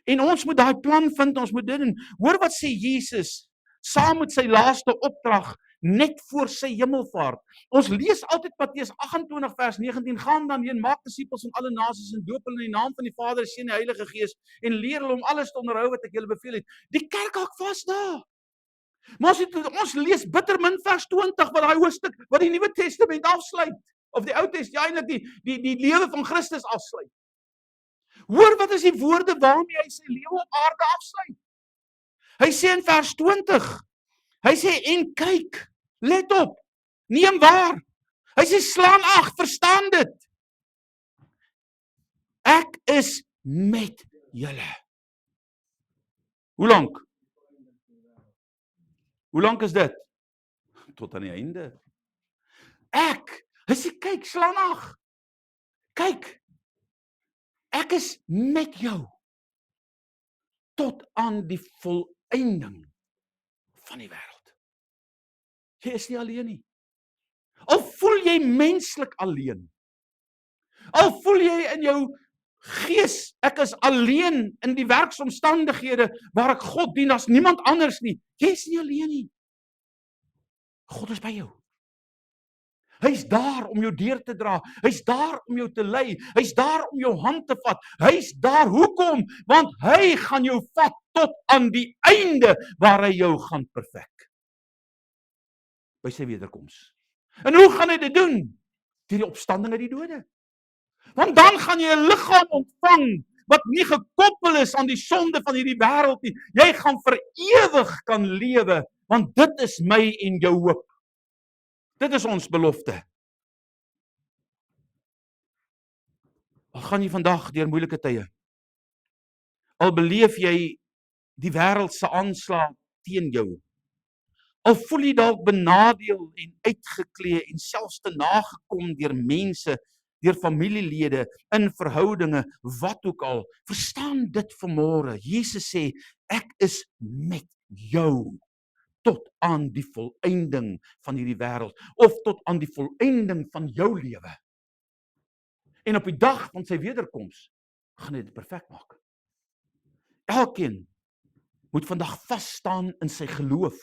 En ons moet daai plan vind, ons moet dit doen. Hoor wat sê Jesus, saam met sy laaste opdrag, net voor sy hemelvaart. Ons lees altyd Matteus 28 vers 19, gaan dan heen, maak disippels van alle nasies en doop hulle in die naam van die Vader, die Seun en die Heilige Gees en leer hulle om alles te onderhou wat ek julle beveel het. Die kerk hak vas daar. Maar ons lees bitter min vers 20 wat daai hoofstuk wat die Nuwe Testament afsluit of die Ou Testament die lewe van Christus afsluit. Hoor wat is die woorde waarmee hy sy lewe op aarde afsluit. Hy sê in vers 20, hy sê en kyk, let op, neem waar. Hy sê slaan ag, verstaan dit. Ek is met julle. Hoe lank? Hoe lank is dit? Tot aan die einde. Hy sê, kyk, slaan ag. Kyk, ek is met jou tot aan die volëinding van die wêreld. Jy is nie alleen nie. Al voel jy menslik alleen. Al voel jy in jou gees, ek is alleen in die werksomstandighede waar ek God dien, as niemand anders nie. Jy is nie alleen nie. God is by jou. Hy's daar om jou deur te dra. Hy's daar om jou te lei. Hy's daar om jou hand te vat. Hy's daar, hoekom? Want hy gaan jou vat tot aan die einde waar hy jou gaan perfek. By sy wederkoms. En hoe gaan hy dit doen? Deur die opstanding uit die dode. Want dan gaan jy 'n liggaam ontvang wat nie gekoppel is aan die sonde van hierdie wêreld nie. Jy gaan vir ewig kan lewe, want dit is my en jou hoop. Dit is ons belofte. Al gaan jy vandag deur moeilike tye. Al beleef jy die wêreld se aanslag teen jou. Al voel jy dalk benadeel en uitgeklee en selfs te nagekom deur mense, deur familielede, in verhoudinge, wat ook al. Verstaan dit vanmôre. Jesus sê, ek is met jou tot aan die volëinding van hierdie wêreld, of tot aan die volëinding van jou lewe. En op die dag van sy wederkoms gaan hy dit perfek maak. Elkeen moet vandag vas staan in sy geloof.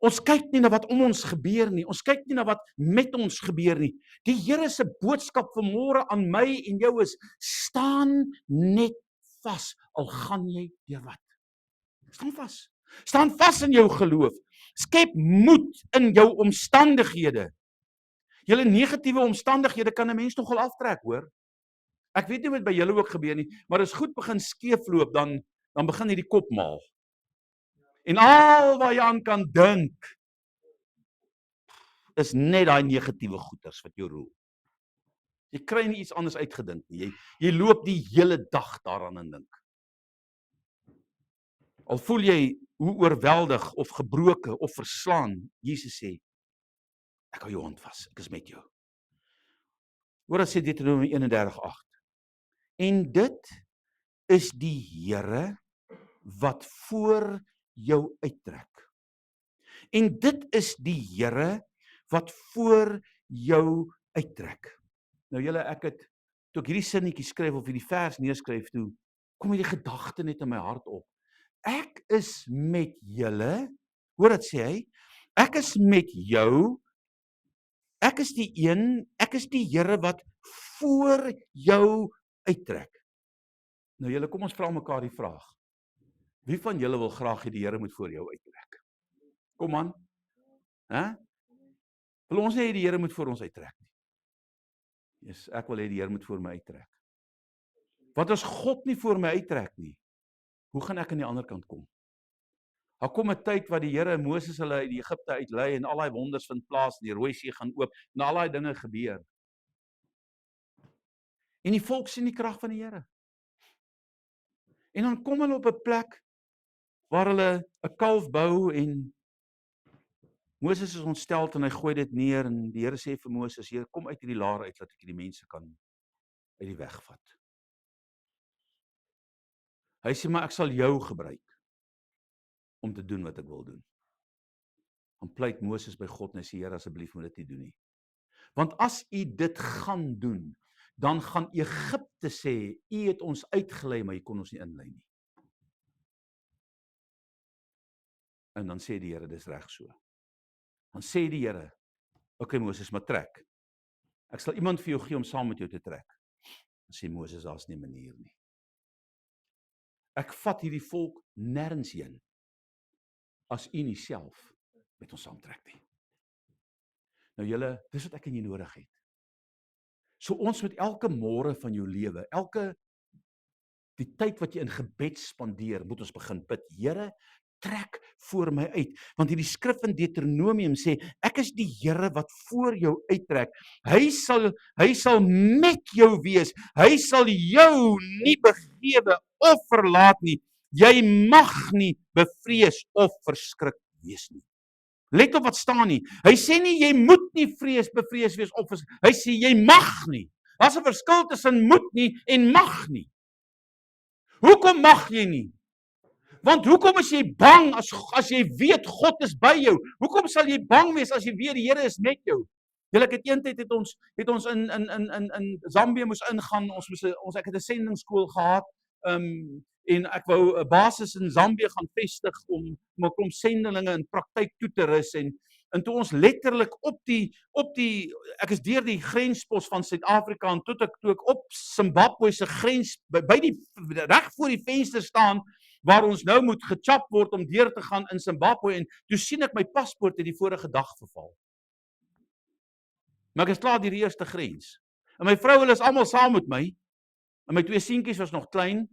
Ons kyk nie na wat om ons gebeur nie. Ons kyk nie na wat met ons gebeur nie. Die Here se boodskap vanmôre aan my en jou is, staan net vas, al gaan jy deur wat. Staan vas. Staan vas in jou geloof. Skep moed in jou omstandighede. Julle negatiewe omstandighede kan 'n mens nogal aftrek, hoor. Ek weet nie wat by julle ook gebeur nie, maar as goed begin skeefloop, dan begin hierdie kop maal. En al wat jy aan kan dink, is net daai negatiewe goeters wat jou roel. Jy kry nie iets anders uitgedink nie. Jy loop die hele dag daaraan en dink. Al voel jy hoe oorweldig of gebroke of verslaan, Jesus sê, ek hou jou hand vas, ek is met jou. Hoor wat sê Deuteronomium 31:8. En dit is die Here wat voor jou uittrek. En dit is die Here wat voor jou uittrek. Nou julle, toe ek hierdie sinnetjie skryf of hierdie vers neerskryf, toe kom hierdie gedagte net in my hart op. Ek is met julle, hoor wat sê hy, ek is met jou, ek is die Here wat voor jou uittrek. Nou julle, kom ons vra mekaar die vraag. Wie van julle wil graag hê die Here moet voor jou uittrek? Kom aan. Wil ons nie hê die Here moet voor ons uittrek nie? Yes, ek wil hê die Here moet voor my uittrek. Wat as God nie voor my uittrek nie? Hoe gaan ek aan die ander kant kom? Daar kom 'n tyd wat die Here Moses hulle uit Egipte uitlei en al daai wonders vind plaas, die Rooi See gaan oop, en al daai dinge gebeur. En die volk sien die krag van die Here. En dan kom hulle op 'n plek waar hulle 'n kalf bou en Moses is ontsteld en hy gooi dit neer en die Here sê vir Moses, Here, kom uit hierdie laar uit, dat ek die mense kan uit die weg vat. Hy sê, maar ek sal jou gebruik om te doen wat ek wil doen. Dan pleit Moses by God en hy sê, Here, asseblief moet dit nie doen nie. Want as u dit gaan doen, dan gaan Egipte sê, u het ons uitgelei, maar u kon ons nie inlei nie. En dan sê die Here, dis reg so. Dan sê die Here, okay Moses, maar trek. Ek sal iemand vir jou gee om saam met jou te trek. Dan sê Moses, daar's nie 'n manier nie. Ek vat hierdie volk nêrens heen as u nie self met ons saamtrek nie. Nou julle, dis wat ek en jy nodig het. So ons moet elke môre van jou lewe, die tyd wat jy in gebed spandeer, moet ons begin bid. Here, trek voor my uit, want hierdie skrif in Deuteronomium sê, ek is die Here wat voor jou uittrek. Hy sal met jou wees. Hy sal jou nie begewe of verlaat nie. Jy mag nie bevrees of verskrik wees nie. Let op wat staan nie. Hy sê nie jy moet nie bevrees wees of hy sê jy mag nie. Daar's 'n verskil tussen moet nie en mag nie. Hoekom mag jy nie? Want hoekom is jy bang as jy weet God is by jou? Hoekom sal jy bang wees as jy weet die Here is met jou? Julle, ek het eendag het ons in Zambië moes ingaan. Ek het 'n sendingskool gehad. En ek wou 'n basis in Zambië gaan vestig om 'n klomp sendelinge in praktyk toe te rus en toe ons letterlik op die ek is deur die grenspos van Suid-Afrika en toe ek op Zimbabwe se grens by die reg voor die venster staan waar ons nou moet gechap word om deur te gaan in Zimbabwe en toe sien ek my paspoort het die vorige dag verval. Maar ek is klaar deur die eerste grens. En my vrou, hulle is almal saam met my. En my 2 seentjies was nog klein.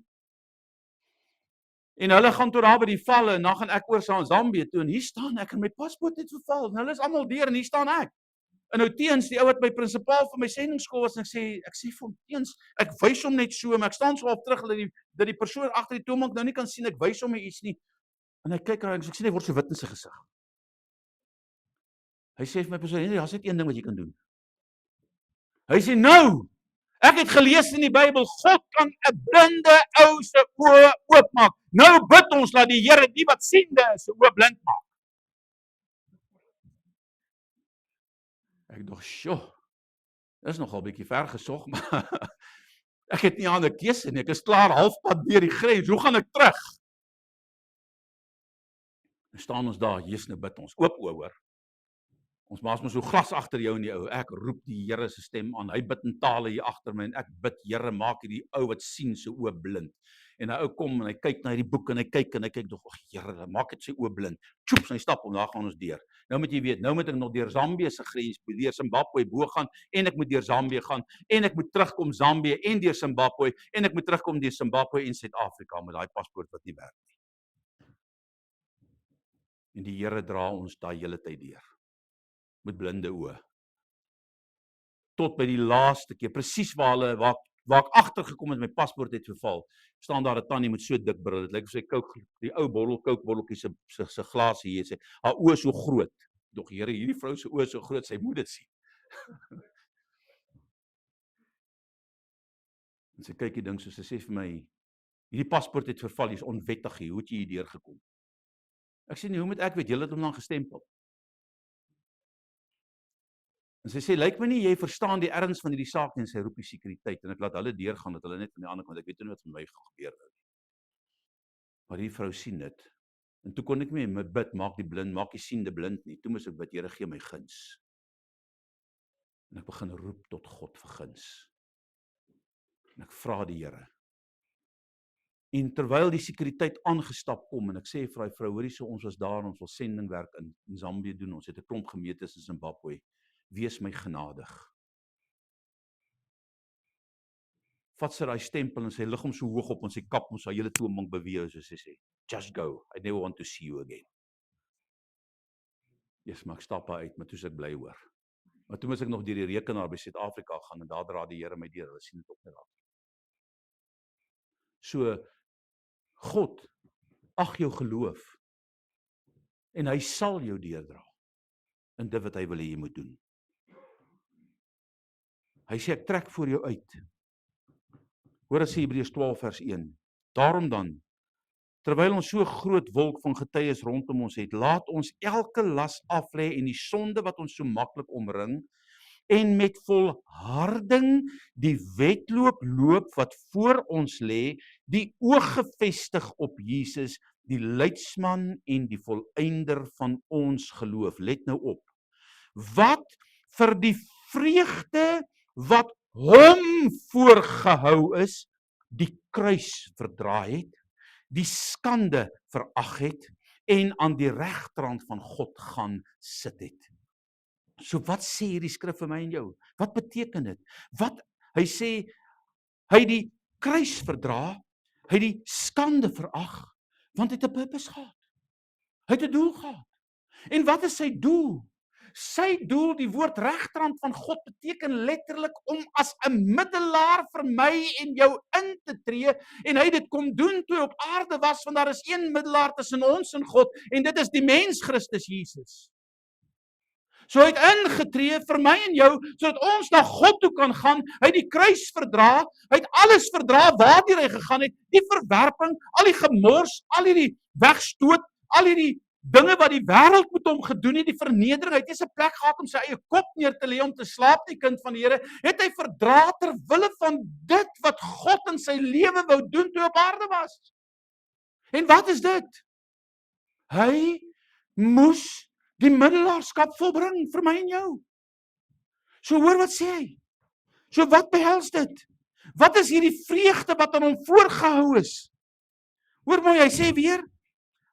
En hulle gaan tot daar by die valle en dan gaan ek oor saam Zambië toe en hier staan ek en my paspoort het verval. En hulle is almal deur en hier staan ek. En nou teens die ou wat my prinsipaal van my sendingskool was en ek sê vir hom teens, ek wys hom net so, maar ek staan so op terug dat die persoon agter die toonbank nou nie kan sien ek wys hom iets nie. En hy kyk en ek sien hy word so wit in sy gesig. Hy sê vir my persoon, "Henry, daar's net een ding wat jy kan doen." Hy sê, "Nou, ek het gelees in die Bybel, God kan 'n blinde ou se oë oopmaak. Nou bid ons dat die Here die wat siende is, se oë blind maak." Ek dink, "Sjoe, dis nogal 'n bietjie ver gesog, maar ek het nie 'n ander keuse nie. Ek is klaar halfpad deur die grens. Hoe gaan ek terug?" Dan staan ons daar, Jesus, nou bid ons. Oop oë, hoor. Ons maas mos so glas agter jou en die ou. Ek roep die Here se stem aan. Hy bid in tale hier agter my en ek bid, Here, maak hierdie ou wat sien se oë blind. En hy ou kom en hy kyk na hierdie boek en hy kyk dog, "Ag Here, maak dit sy oë blind." Tjoeps, hy stap om, daar gaan ons deur. Nou moet jy weet, nou moet ek nog deur Zambië se grens, deur Zimbabwe bo gaan en ek moet deur Zambië gaan en ek moet terugkom Zambië en deur Zimbabwe en ek moet terugkom deur Zimbabwe en Suid-Afrika met daai paspoort wat nie werk nie. En die Here dra ons daai hele tyd deur met blinde oë. Tot by die laaste keer, presies waar ek agtergekom het, my paspoort het verval, staan daar 'n tannie met so dik bril, dit lyk of sy die ou kookbotteltjie se glas hier sê, haar oë so groot. Dog, Here, hierdie vrou se oë so groot, sy moet dit sien. En sy kyk die ding so, sy sê vir my, hierdie paspoort het verval, jy's onwettig hier, hoe het jy hier deurgekom? Ek sê, nee, hoe moet ek weet, julle het hom dan gestempel. En sy sê, lyk my nie, jy verstaan die erns van hierdie saak nie, en sy roep die sekuriteit, en ek laat hulle deurgaan, dat hulle net van die ander kant, ek weet nie wat met my gebeur het. Maar die vrou sien dit, en toe kon ek nie meer bid, maak die siende blind nie, toe moes ek bid, Here, gee my guns. En ek begin roep tot God vir guns. En ek vra die Here. En terwyl die sekuriteit aangestap kom, en ek sê vir die vrou, hoorie so, ons was daar, ons wil sendingwerk in Zambië doen, ons het 'n klomp gemeentes in Zimbabwe, wees my genadig. Vat sy daai stempel en sy lig hom so hoog op en sy kap ons haar hele toonbank beweeg, soos sy sê, just go, I never want to see you again. Yes, maar ek stap uit, maar toe is ek bly hoor. Maar toe moes ek nog deur die rekenaar by Suid-Afrika gaan, en daar dra die Here my deur, hulle sien dit op net daar. So, God, ag jou geloof, en hy sal jou deurdra, in dit wat hy wil hê jy moet doen. Hy sê, ek trek voor jou uit. Hoor as Hebreërs 12 vers 1. Daarom dan, terwyl ons so groot wolk van getuies rondom ons het, laat ons elke las aflê en die sonde wat ons so maklik omring, en met volharding die wedloop loop wat voor ons lê, die oog gefestig op Jesus, die leidsman en die volëinder van ons geloof. Let nou op. Wat vir die vreugde wat hom voorgehou is, die kruis verdra het, die skande verag het, en aan die regterhand van God gaan sit het. So wat sê hierdie skrif vir my en jou? Wat beteken dit? Hy sê, hy het die kruis verdra, hy het die skande verag, want hy het 'n purpose gehad. Hy het 'n doel gehad. En wat is sy doel? Sy doel, die woord regterhand van God beteken letterlik om as 'n middelaar vir my en jou in te tree, en hy het dit kom doen toe hy op aarde was, want daar is een middelaar tussen ons en God, en dit is die mens Christus Jesus. So hy het ingetree vir my en jou, sodat ons na God toe kan gaan. Hy het die kruis verdra, hy het alles verdra waardeur hy gegaan het, die verwerping, al die gemors, al die wegstoot, al die dinge wat die wêreld met hom gedoen het, die vernedering, hy het nie 'n plek gehad om sy eie kop neer te lê om te slaap, die kind van die Here, het hy verdra ter wille van dit wat God in sy lewe wou doen toe hy op aarde was. En wat is dit? Hy moes die middelaarskap volbring vir my en jou. So hoor wat sê hy. So wat behels dit? Wat is hierdie vreugde wat aan hom voorgehou is? Hoor mooi, hy sê weer,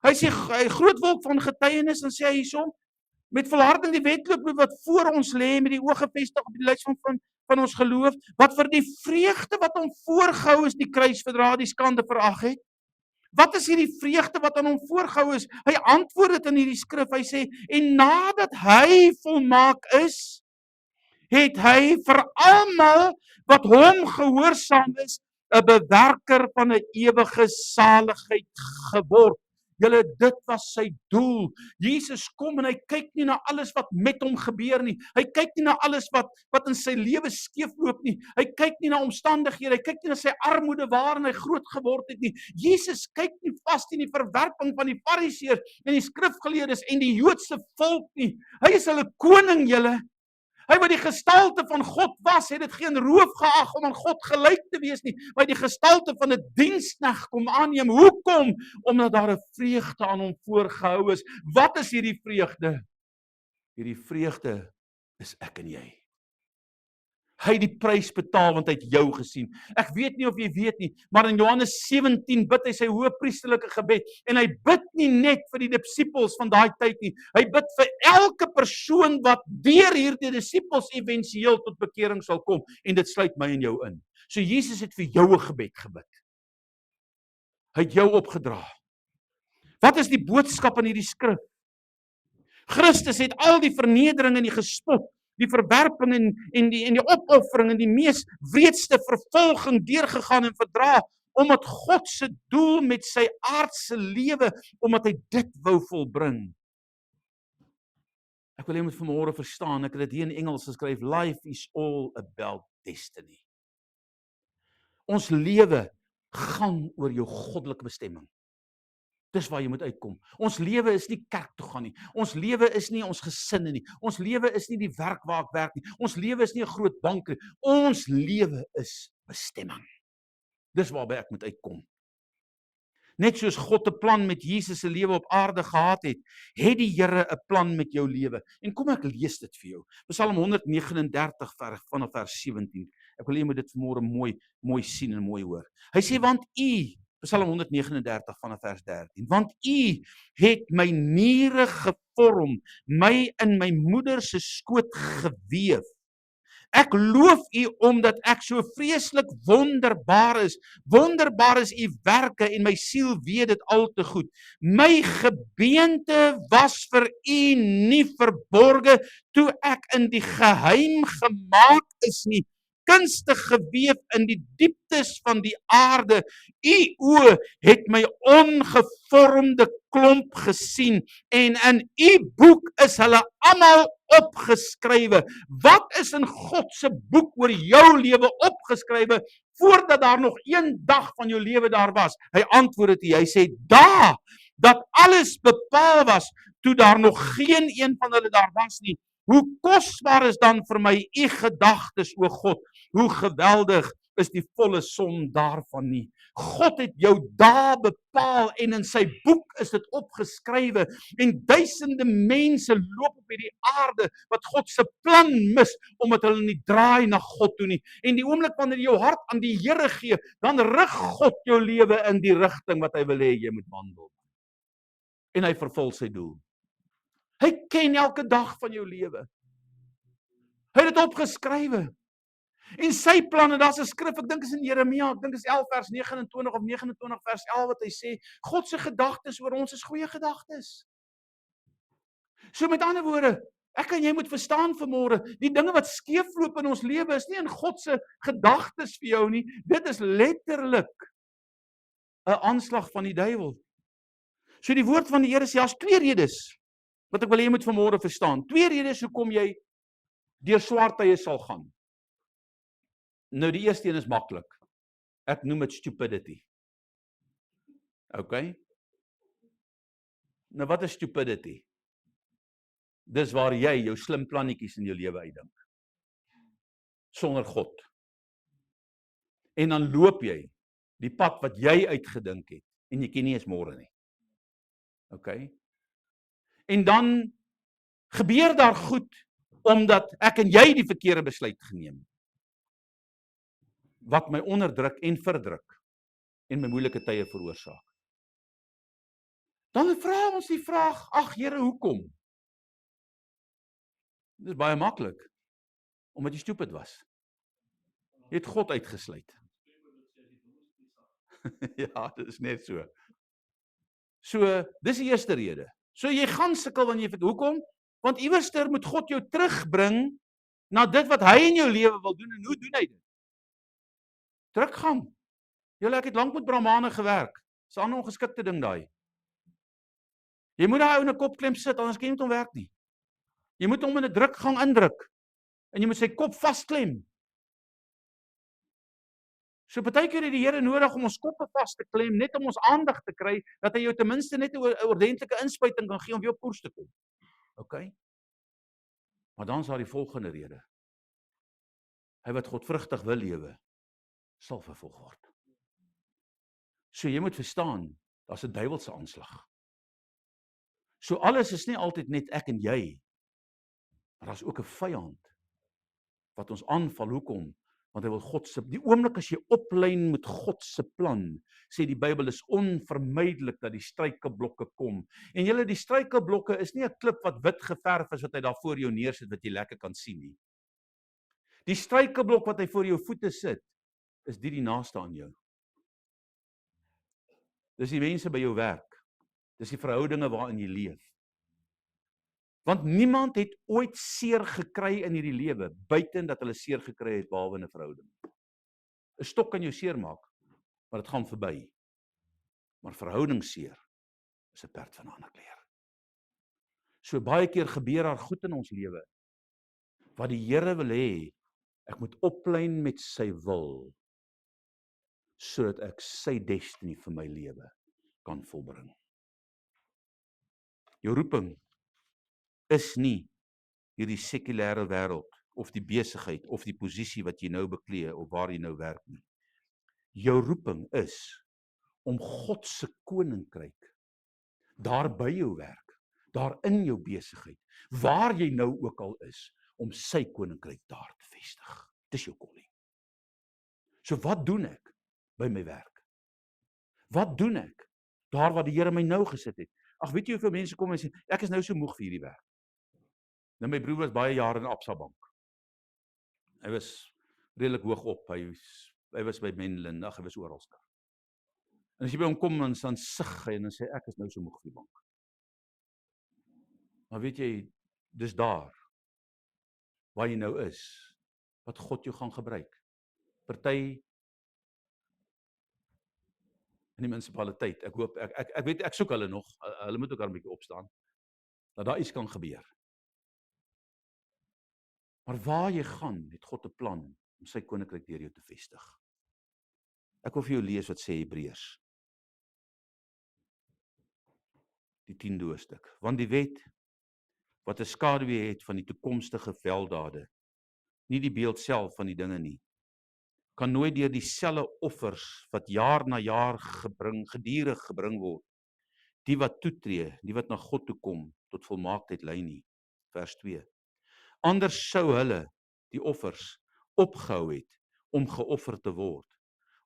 hy sê hy groot wolk van getuienis, en sê hy hierso, met volharding die wedloop wat voor ons lê, met die oë gefestig op die lys van ons geloof, wat vir die vreugde wat hom voorgehou is, die kruis verdra, die skande verag het. Wat is hierdie vreugde wat aan hom voorgehou is? Hy antwoord dit in hierdie skrif. Hy sê, en nadat hy volmaak is, het hy vir almal wat hom gehoorsaam is, 'n bewerker van 'n ewige saligheid geword. Julle, dit was sy doel. Jesus kom en hy kyk nie na alles wat met hom gebeur nie. Hy kyk nie na alles wat in sy lewe skeefloop nie. Hy kyk nie na omstandighede, hy kyk nie na sy armoede waarin hy groot geword het nie. Jesus kyk nie vas in die verwerping van die Fariseërs en die skrifgeleerdes en die Joodse volk nie. Hy is hulle koning, julle. Hy wat die gestalte van God was, het dit geen roof geag om aan God gelyk te wees nie, maar die gestalte van 'n diensknegt kom aanneem. Hoekom? Omdat daar 'n vreugde aan hom voorgehou is. Wat is hierdie vreugde? Hierdie vreugde is ek en jy. Hy het die prys betaal want hy het jou gesien. Ek weet nie of jy weet nie, maar in Johannes 17 bid hy sy hoëpriesterlike gebed, en hy bid nie net vir die disippels van daai tyd nie. Hy bid vir elke persoon wat deur hierdie disippels éventueel tot bekering sal kom, en dit sluit my en jou in. So Jesus het vir jou 'n gebed gebid. Hy het jou opgedra. Wat is die boodskap in hierdie skrif? Christus het al die vernedering en die gespot, die verwerping en die opoffering en die mees wreedste vervolging deurgegaan en verdra, omdat God se doel met sy aardse lewe, omdat hy dit wou volbring. Ek wil jy moet vanmôre verstaan, ek het dit hier in Engels geskryf, life is all about destiny. Ons lewe gaan oor jou goddelike bestemming. Dis waar jy moet uitkom. Ons lewe is nie kerk toe gaan nie. Ons lewe is nie ons gesinne nie. Ons lewe is nie die werk waar ek werk nie. Ons lewe is nie 'n groot bank nie. Ons lewe is bestemming. Dis waarby ek moet uitkom. Net soos God 'n plan met Jesus se lewe op aarde gehad het, het die Here 'n plan met jou lewe. En kom ek lees dit vir jou. Psalm 139 vanaf vers 17. Ek wil jy moet dit vanmôre mooi sien en mooi hoor. Hy sê, want U, Psalm 139 vanaf vers 13, want U het my niere gevorm, my in my moeder se skoot geweef. Ek loof U omdat ek so vreeslik wonderbaar is. Wonderbaar is U werke en my siel weet dit al te goed. My gebeente was vir U nie verborge toe ek in die geheim gemaak is nie. Kunstig geweef in die dieptes van die aarde. U oë het my ongevormde klomp gesien en in U boek is hulle almal opgeskrywe. Wat is in God se boek oor jou lewe opgeskrywe voordat daar nog een dag van jou lewe daar was? Hy antwoord dit, hy sê daar dat alles bepaal was toe daar nog geen een van hulle daar was nie. Hoe kosbaar is dan vir my U gedagtes, o God? Hoe geweldig is die volle som daarvan nie. God het jou daar bepaal en in sy boek is dit opgeskrywe en duisende mense loop op hierdie aarde wat God se plan mis omdat hulle nie draai na God toe nie. En die oomblik wanneer jy jou hart aan die Here gee, dan rig God jou lewe in die rigting wat hy wil hê jy moet wandel. En hy vervul sy doel. Hy ken elke dag van jou lewe. Hy het dit opgeskrywe. En sy planne, daar's 'n skrif, ek dink is in Jeremia, ek dink is 11 vers 29 of 29 vers 11 wat hy sê, God se gedagtes oor ons is goeie gedagtes. So met ander woorde, ek en jy moet verstaan vanmôre, die dinge wat skeefloop in ons lewe is nie in God se gedagtes vir jou nie. Dit is letterlik 'n aanslag van die duiwel. So die woord van die Here sê daar's 2 redes wat ek wil hê jy moet vanmôre verstaan. 2 redes hoekom jy deur swart tye sal gaan. Nou die eerste een is maklik. Ek noem dit stupidity. Okay? Nou wat is stupidity? Dis waar jy jou slim plannetjies in jou lewe uitdink. Sonder God. En dan loop jy die pad wat jy uitgedink het en jy ken nie eens môre nie. Okay? En dan gebeur daar goed omdat ek en jy die verkeerde besluit geneem het. Wat my onderdruk en verdruk en my moeilike tye veroorsaak. Dan vra ons die vraag, ag Here, hoekom? Dit is baie maklik. Omdat jy stupid was. Jy het God uitgesluit. Ja, dit is net so. So, dis die eerste rede. So jy gaan sukkel wanneer jy hoekom? Want iewerster moet God jou terugbring na dit wat hy in jou lewe wil doen en hoe doen hy dit? Teruggang. Julle ek het lank met Brahmane gewerk. Dis 'n ander ongeskikte ding daai. Jy moet daai ou in 'n kopklem sit anders kan jy met hom werk nie. Jy moet hom in 'n drukgang indruk en jy moet sy kop vasklem. So partykeer het die Here nodig om ons koppe vas te klem net om ons aandag te kry dat hy jou ten minste net 'n ordentlike inspuiting kan gee om weer op koers te kom. OK? Maar dan is daar die volgende rede. Hy wat godvrugtig wil lewe, sal vervolg word. So jy moet verstaan, daar's 'n duiwelse aanslag. So alles is nie altyd net ek en jy, maar daar's ook 'n vyand wat ons aanval. Hoekom? Want hy wil God se die oomblik as jy oplyn met God se plan, sê die Bybel is onvermydelik dat die struikelblokke kom. En julle die struikelblokke is nie 'n klip wat wit geverf is wat hy daar voor jou neersit wat jy lekker kan sien nie. Die struikelblok wat hy voor jou voete sit, is die naaste aan jou. Dis die mense by jou werk. Dis die verhoudinge waarin jy leef. Want niemand het ooit seer gekry in hierdie lewe, buiten dat hulle seer gekry het behalwe in 'n verhouding. 'n Stok kan jou seer maak, maar dit gaan verby. Maar verhoudingsseer is 'n perd van 'n ander kleur. So baie keer gebeur daar goed in ons lewe, wat die Here wil hê, ek moet oplyn met sy wil, sodat ek sy destiny vir my lewe kan volbring. Jou roeping is nie hierdie sekulêre wêreld of die besigheid of die posisie wat jy nou beklee of waar jy nou werk nie. Jou roeping is om God se koninkryk daar by jou werk, daar in jou besigheid, waar jy nou ook al is, om sy koninkryk daar te vestig. Dis jou calling. So wat doen ek by my werk? Wat doen ek daar waar die Here my nou gesit het? Ag, weet jy hoeveel mense kom en sê, ek is nou so moeg vir hierdie werk. Nou my broer was baie jare in Absa Bank. Hy was redelik hoog op. Hy was by Menlyn, ag, hy was oral. En as jy by hom kom dan sug hy en dan sê ek is nou so moeg vir die bank. Maar weet jy, dis daar waar jy nou is, wat God jou gaan gebruik. Party in die munisipaliteit. Ek hoop ek weet ek soek hulle nog. Hulle moet ook al 'n bietjie opstaan. Dat daar iets kan gebeur. Maar waar jy gaan, het God 'n plan om sy koninkryk deur jou te vestig. Ek wil vir jou lees wat sê Hebreërs. Die 10de hoofstuk. Want die wet wat 'n skaduwee het van die toekomstige weldade, nie die beeld self van die dinge nie, kan nooit deur dieselfde offers wat jaar na jaar gedurig gebring word, die wat toetree, die wat na God toe kom, tot volmaaktheid lei nie. Vers 2. Anders sou hulle die offers opgehou het om geoffer te word,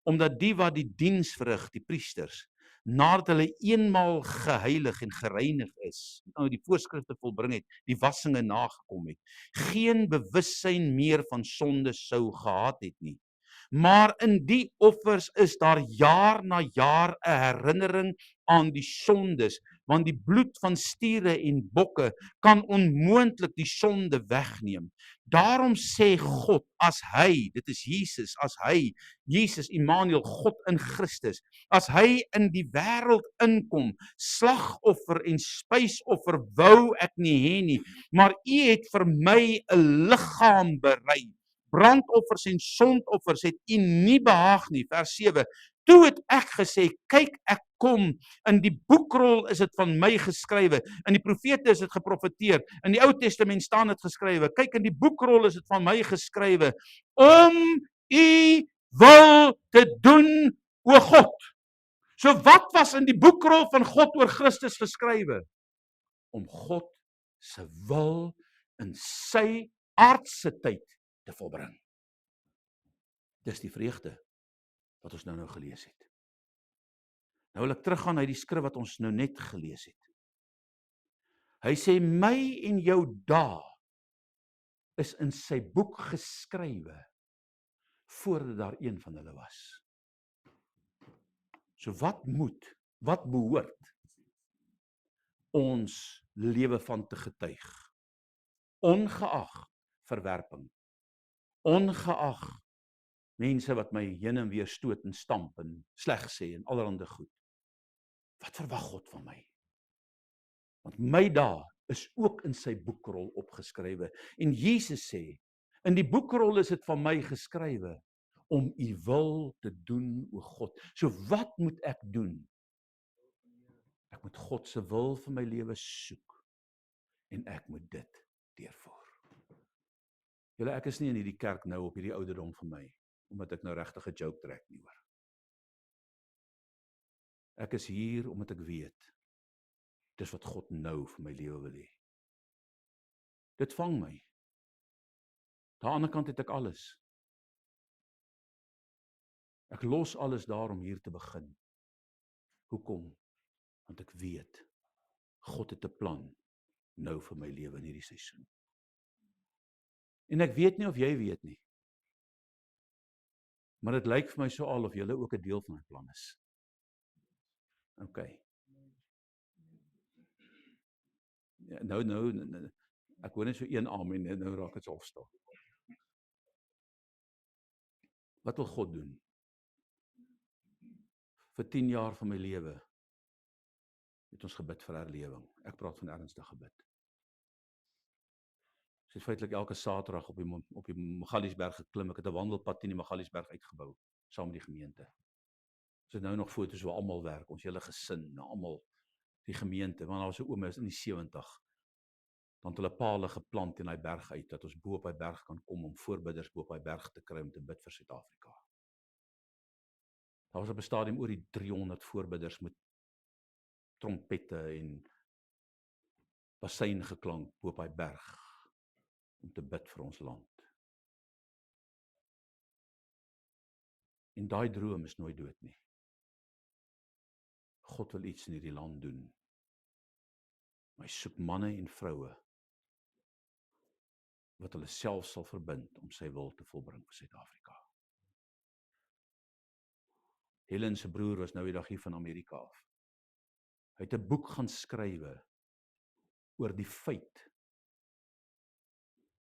omdat die wat die diens verrig, die priesters, nadat hulle eenmaal geheilig en gereinig is, nou die voorskrifte volbring het, die wassinge nagekom het, geen bewussyn meer van sonde sou gehad het nie. Maar in die offers is daar jaar na jaar 'n herinnering aan die sondes want die bloed van stiere en bokke kan onmoontlik die sonde wegneem. Daarom sê God, as hy, dit is Jesus, as hy, Jesus Immanuel, God in Christus, as hy in die wêreld inkom, slagoffer en spysoffer wou ek nie hê nie, maar u het vir my 'n liggaam berei. Brandoffers en sondoffers het u nie behaag nie. Vers 7. Toe het ek gesê, kyk, ek kom. In die boekrol is dit van my geskrywe. In die profete is dit geprofeteer. In die Ou Testament staan dit geskrywe. Kyk, in die boekrol is dit van my geskrywe om u wil te doen, o God. So wat was in die boekrol van God oor Christus geskrywe? Om God se wil in sy aardse tyd te volbring. Dis die vreugde wat ons nou gelees het. Nou wil ek teruggaan uit die skrif wat ons nou net gelees het. Hy sê, my en jou dae is in sy boek geskrywe voordat daar een van hulle was. So wat behoort ons lewe van te getuig? Ongeag verwerping, ongeag mense wat my heen en weer stoot en stamp en sleg sê en allerhande goed. Wat verwag God van my? Want my dae is ook in sy boekrol opgeskrywe. En Jesus sê, in die boekrol is dit van my geskrywe om u wil te doen, o God. So wat moet ek doen? Ek moet God se wil vir my lewe soek en ek moet dit deurvoer. Julle, ek is nie in hierdie kerk nou op hierdie ouderdom vir my, omdat ek nou regtig 'n joke trek nie hoor. Ek is hier omdat ek weet, dis wat God nou vir my lewe wil hê. Dit vang my. Aan die ander kant het ek alles. Ek los alles daar om hier te begin. Hoekom? Want ek weet, God het 'n plan nou vir my lewe in hierdie seisoen. En ek weet nie of jy weet nie, maar dit lyk vir my so al of julle ook 'n deel van my plan is. OK. Ja, nou, ek hoor net so een amen, nou raak dit half stil. Wat wil God doen? Vir 10 jaar van my lewe het ons gebid vir herlewing. Ek praat van ernstige gebid. Ek het feitelik elke Saterdag op die Magaliesberg geklim. Ek het 'n wandelpad teen die Magaliesberg uitgebou saam met die gemeente. Ons het nou nog foto's waar almal werk, ons hele gesin, almal die gemeente, want daar was 'n oom is in die 70. Dan het hulle pale geplant in daai berg uit dat ons bo op daai berg kan kom om voorbidders bo op daai berg te kry om te bid vir Suid-Afrika. Daar was op 'n stadium oor die 300 voorbidders met trompette en bassein geklank bo op daai berg om te bid vir ons land. En daai droom is nooit dood nie. God wil iets in hierdie land doen. Maar hy soek manne en vroue wat hulle self sal verbind om sy wil te volbring vir Suid-Afrika. Helen se broer was nou die dag hier van Amerika af. Hy het 'n boek gaan skrywe oor die feit,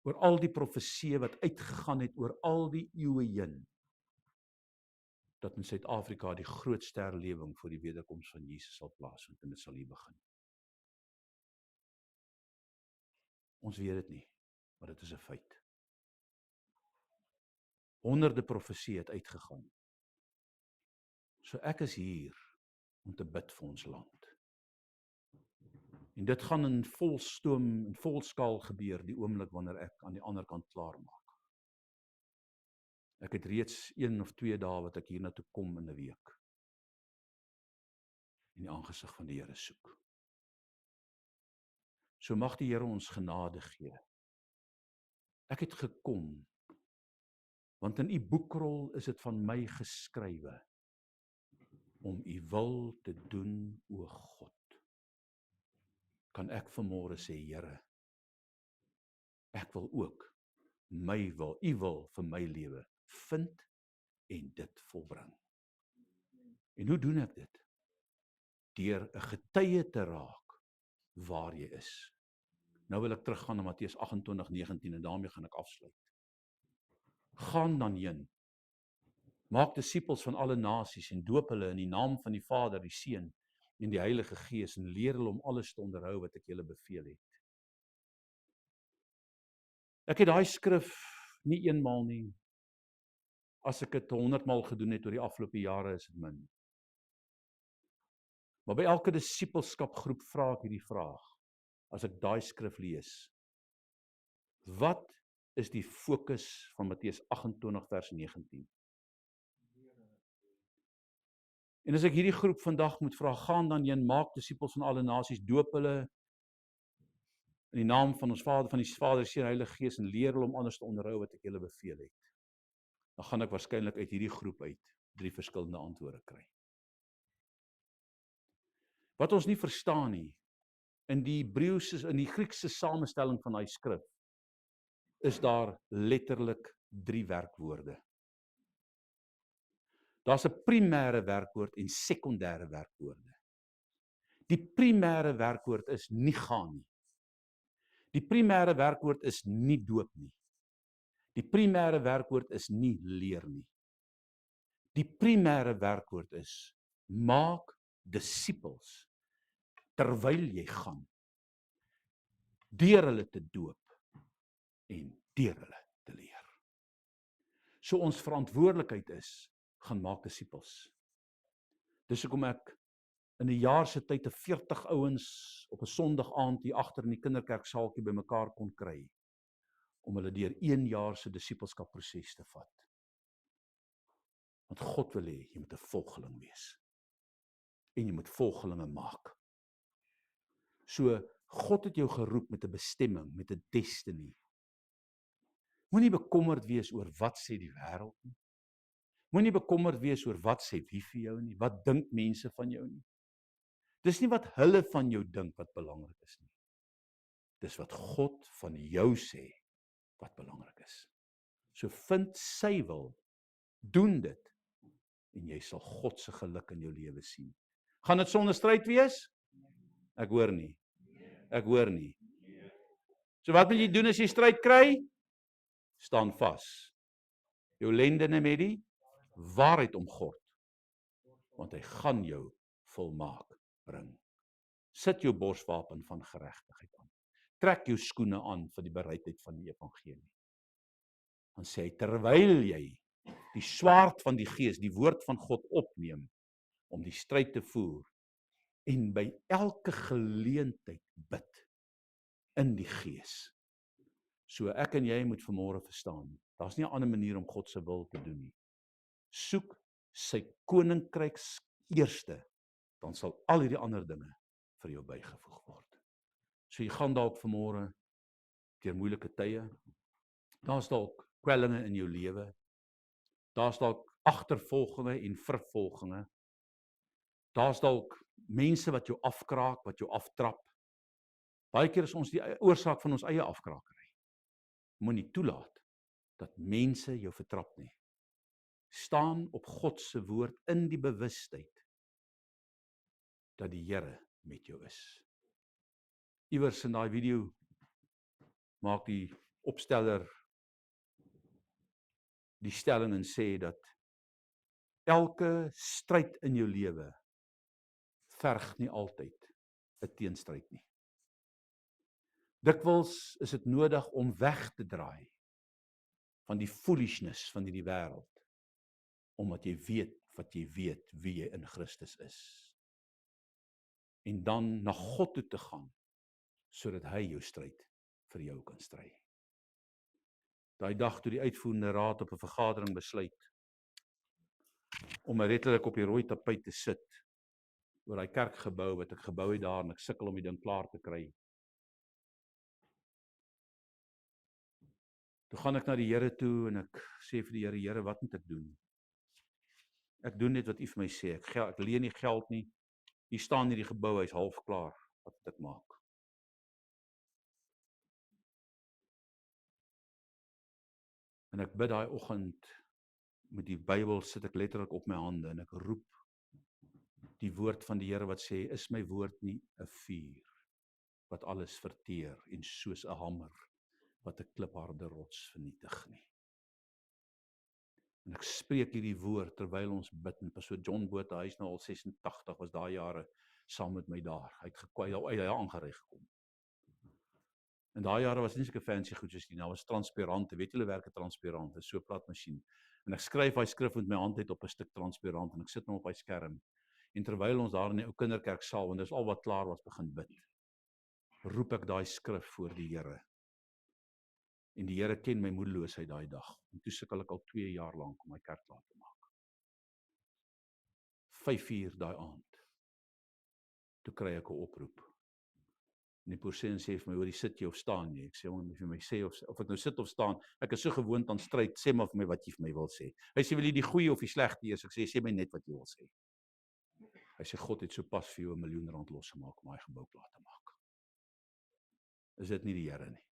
oor al die profeseë wat uitgegaan het oor al die eeue heen, dat in Suid-Afrika die grootste herlewing vir die wederkoms van Jesus sal plaasvind en dit sal hier begin. Ons weet dit nie, maar dit is 'n feit. Honderde profeseë het uitgegaan. So ek is hier om te bid vir ons land. En dit gaan in volstoom en volskaal gebeur die oomblik wanneer ek aan die ander kant klaar maak. Ek het reeds 1 of 2 dae wat ek hiernatoe kom in 'n week. En die aangesig van die Here soek. So mag die Here ons genade gee. Ek het gekom, want in u boekrol is dit van my geskrywe, om u wil te doen, o God. Kan ek vanmôre sê, Here, ek wil ook my wil, u wil vir my lewe vind en dit volbring. En hoe doen ek dit? deur 'n getuie te raak waar jy is. Nou wil ek teruggaan na Matteus 28:19 en daarmee gaan ek afsluit. Gaan dan heen, maak disippels van alle nasies en doop hulle in die naam van die Vader, die Seun en die Heilige Gees en leer hulle om alles te onderhou wat ek julle beveel het. Ek het daai skrif nie eenmaal nie. As ek dit 100 maal gedoen het oor die afgelope jare, is dit min. Maar by elke disippelskapgroep vra ek hierdie vraag. As ek daai skrif lees, wat is die fokus van Matteus 28 vers 19? En as ek hierdie groep vandag moet vra, gaan dan heen, maak disippels van alle nasies, doop hulle in die naam van ons Vader, van die Vader, Seun, Heilige Gees en leer hulle om anders te onderhou wat ek julle beveel het. Dan gaan ek waarskynlik uit hierdie groep uit 3 verskillende antwoorde kry. Wat ons nie verstaan nie, in die Hebreëse, in die Griekse samestelling van daai skrif, is daar letterlik 3 werkwoorde. Daar's 'n primêre werkwoord en sekondêre werkwoorde. Die primêre werkwoord is nie gaan nie. Die primêre werkwoord is nie doop nie. Die primêre werkwoord is nie leer nie. Die primêre werkwoord is maak disippels terwyl jy gaan, deur hulle te doop en deur hulle te leer. So ons verantwoordelikheid is, gaan maak disippels. Dis hoekom ek in 'n jaar se tyd 'n 40 ouens op 'n Sondag aand hier agter in die kinderkerksaaltjie bymekaar kon kry, om hulle deur 1 jaar se disippelskapproses te vat. Want God wil hê jy moet 'n volgeling wees. En jy moet volgelinge maak. So God het jou geroep met 'n bestemming, met 'n destiny. Moenie bekommerd wees oor wat sê die wêreld nie. Moenie bekommerd wees oor wat sê wie vir jou nie, wat dink mense van jou nie. Dis nie wat hulle van jou dink wat belangrik is nie. Dis wat God van jou sê wat belangrik is. So vind sy wil, doen dit en jy sal God se geluk in jou lewe sien. Gaan dit sonder stryd wees? Ek hoor nie. Ek hoor nie. So wat moet jy doen as jy stryd kry? Staan vas. Jou lendene met die waarheid omgord. Want hy gaan jou volmaak bring. Sit jou borswapen van geregtigheid aan. Trek jou skoene aan vir die bereidheid van die evangelie. Dan sê hy, terwyl jy die swaard van die Gees, die woord van God opneem, om die stryd te voer, en by elke geleentheid bid, in die Gees. So ek en jy moet vanmôre verstaan, daar's nie 'n ander manier om God se wil te doen nie. Soek sy koninkryks eerste, dan sal al hierdie ander dinge vir jou bygevoeg word. So jy gaan dalk vanmôre deur moeilike tye. Daar's dalk kwellinge in jou lewe. Daar's dalk agtervolginge en vervolginge. Daar's dalk mense wat jou afkraak, wat jou aftrap. Baie keer is ons die oorsaak van ons eie afkrakery. Moenie toelaat dat mense jou vertrap nie. Staan op God se woord in die bewustheid dat die Here met jou is. Iewers in daai video maak die opsteller die stelling en sê dat elke stryd in jou lewe verg nie altyd 'n teenstryd nie. Dikwels is dit nodig om weg te draai van die foolishness van hierdie wêreld, omdat jy weet wie jy in Christus is. En dan na God toe te gaan, sodat hy jou stryd vir jou kan stry. Daai dag toe die uitvoerende raad op 'n vergadering besluit om letterlik op die rooi tapuit te sit oor daai kerkgebou wat ek gebou het daar en ek sukkel om die ding klaar te kry. Toe gaan ek na die Here toe en ek sê vir die Here, Here, wat moet ek doen? Ek doen net wat U vir my sê. Ek leen nie geld nie. Hier staan hierdie gebou, hy's half klaar. Wat moet ek maak? En ek bid daai oggend met die Bybel, sit ek letterlik op my hande en ek roep Die woord van die Here wat sê, is my woord nie 'n vuur wat alles verteer en soos 'n hamer wat 'n klipharde rots vernietig nie. En ek spreek hierdie woord terwyl ons bid. En pastoor John Botha, hy is nou al 86, was daai jare saam met my daar. Hy het gekwaai, hy het aangery gekom. In daai jare was nie sulke fancy goed soos die, was transparante. Weet julle werk 'n transparant, 'n so plat masjien. En ek skryf hy skrif met my hand uit op 'n stuk transparant en ek sit hom op hy skerm. En terwyl ons daar in die ou kinderkerksaal, want dis al wat klaar was, begin bid, roep ek daai skrif voor die Here. En die Here ken my moedeloosheid daai dag. En toe sukkel ek al 2 jaar lank om my kerk klaar te maak. 5:00 daai aand. Toe kry ek 'n oproep. En die persoon sê vir my, hoor, sit jy of staan jy? Ek sê hom, vir my sê of ek nou sit of staan. Ek is so gewoond aan stryd, sê maar vir my wat jy vir my wil sê. Hy sê, wil jy die goeie of die slegte eers? Ek sê my net wat jy wil sê. Hy sê, God het sopas vir jou R1 miljoen losgemaak om daai gebou klaar te maak. Is dit nie die Here nie?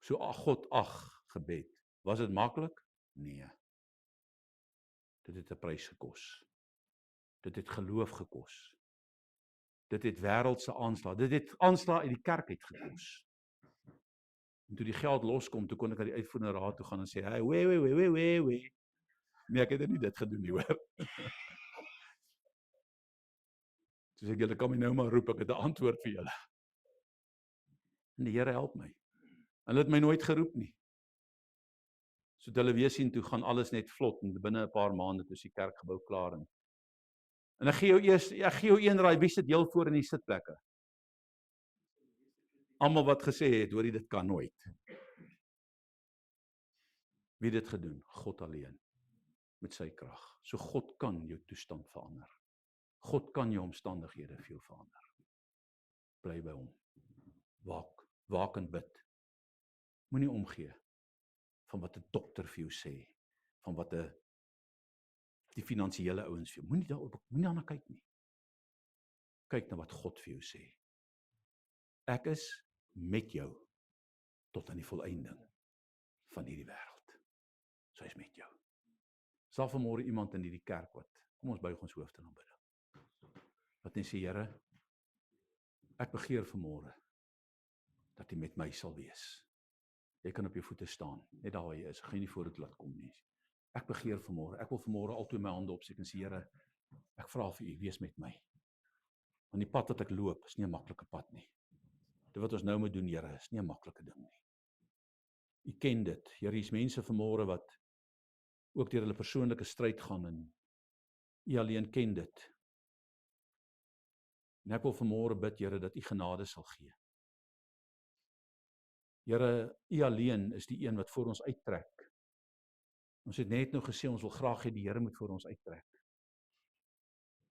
So God, gebed. Was dit maklik? Nee. Dit het 'n prys gekos. Dit het geloof gekos. Dit het wêreldse aanslag. Dit het aanslag uit die kerk uit gekos. En toe die geld loskom, toe kon ek aan die uitvoerende raad toe gaan en sê, hey, wee. Nee, ek het nie dit gedoen nie, hoor. Toe sê ek, julle kan my nou maar roep, ek het 'n antwoord vir julle. En die Here help my. Hulle het my nooit geroep nie. So hulle weer sien, toe gaan alles net vlot, en binne 'n paar maande toe is die kerkgebou klaar. En ek gee jou een raai, wie sit heel voor in die sitplekke? Almal wat gesê het, hoor jy, dit kan nooit. Wie het dit gedoen? God alleen, met sy krag. So God kan jou toestand verander. God kan jou omstandighede vir jou verander. Bly by hom. Waak en bid. Moenie omgee van wat 'n dokter vir jou sê, van wat die finansiële ouens vir jou. Moenie daarna kyk nie. Kyk na wat God vir jou sê. Ek is met jou tot aan die volëinding van hierdie wêreld. So hy is met jou. Is daar vanmôre iemand in hierdie kerk wat, kom ons buig ons hoofde en bid. Wat net sê, Here, ek begeer vanmôre dat U met my sal wees. Jy kan op jou voete staan, net daar waar jy is. Ek gaan nie voor dit laat kom nie. Ek begeer vanmôre, ek wil vanmôre altyd my hande opsteek en sê, Here, ek vra vir U, wees met my. Want die pad wat ek loop is nie 'n maklike pad nie. Dit wat ons nou moet doen, Here, is nie 'n maklike ding nie. U ken dit. Here, hier's mense vanmôre wat ook deur hulle persoonlike stryd gaan en U alleen ken dit. En ek wil vanmôre bid, Here, dat U genade sal gee. Here, U alleen is die een wat voor ons uittrek. Ons het net nou gesê, ons wil graag hê die Here moet voor ons uittrek.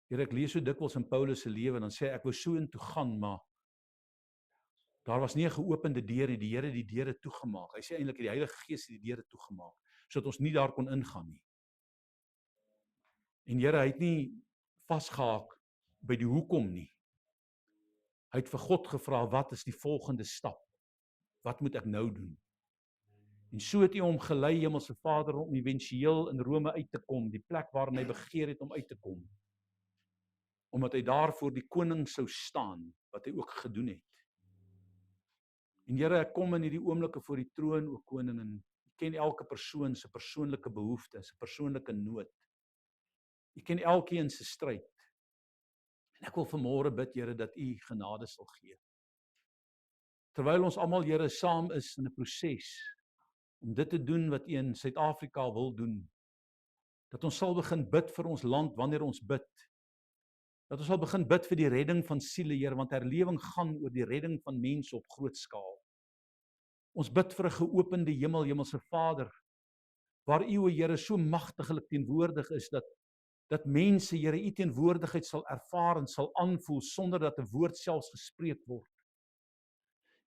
Here, ek lees so dikwels in Paulus se lewe, en dan sê ek wou so intoe gaan, maar daar was nie 'n geopende deur nie, die Here het die deure toegemaak. Hy sê eintlik die Heilige Gees het die deure toegemaak, sodat ons nie daar kon ingaan nie. En Here, hy het nie vasgehaak by die hoekom nie. Hy het vir God gevra, wat is die volgende stap? Wat moet ek nou doen? En so het U hom gelei, Hemelse Vader, om éventueel in Rome uit te kom, die plek waarin hy begeer het om uit te kom. Omdat hy daar voor die koning sou staan, wat hy ook gedoen het. En Here, ek kom in hierdie oomblikke voor die troon, o koning, en U ken elke persoon se persoonlike behoeftes, se persoonlike nood. U ken elkeen se stryd. En ek wil vanmôre bid, Here, dat U genade sal gee. Terwyl ons almal, Here, saam is in 'n proses om dit te doen wat U in Suid-Afrika wil doen, dat ons sal begin bid vir ons land wanneer ons bid. Dat ons sal begin bid vir die redding van siele, Here, want herlewing gaan oor die redding van mense op groot skaal. Ons bid vir 'n geopende hemel, Hemelse Vader, waar U, o Here, so magtiglik teenwoordig is, dat mense, Here, U teenwoordigheid sal ervaar en sal aanvoel, sonder dat 'n woord selfs gespreek word.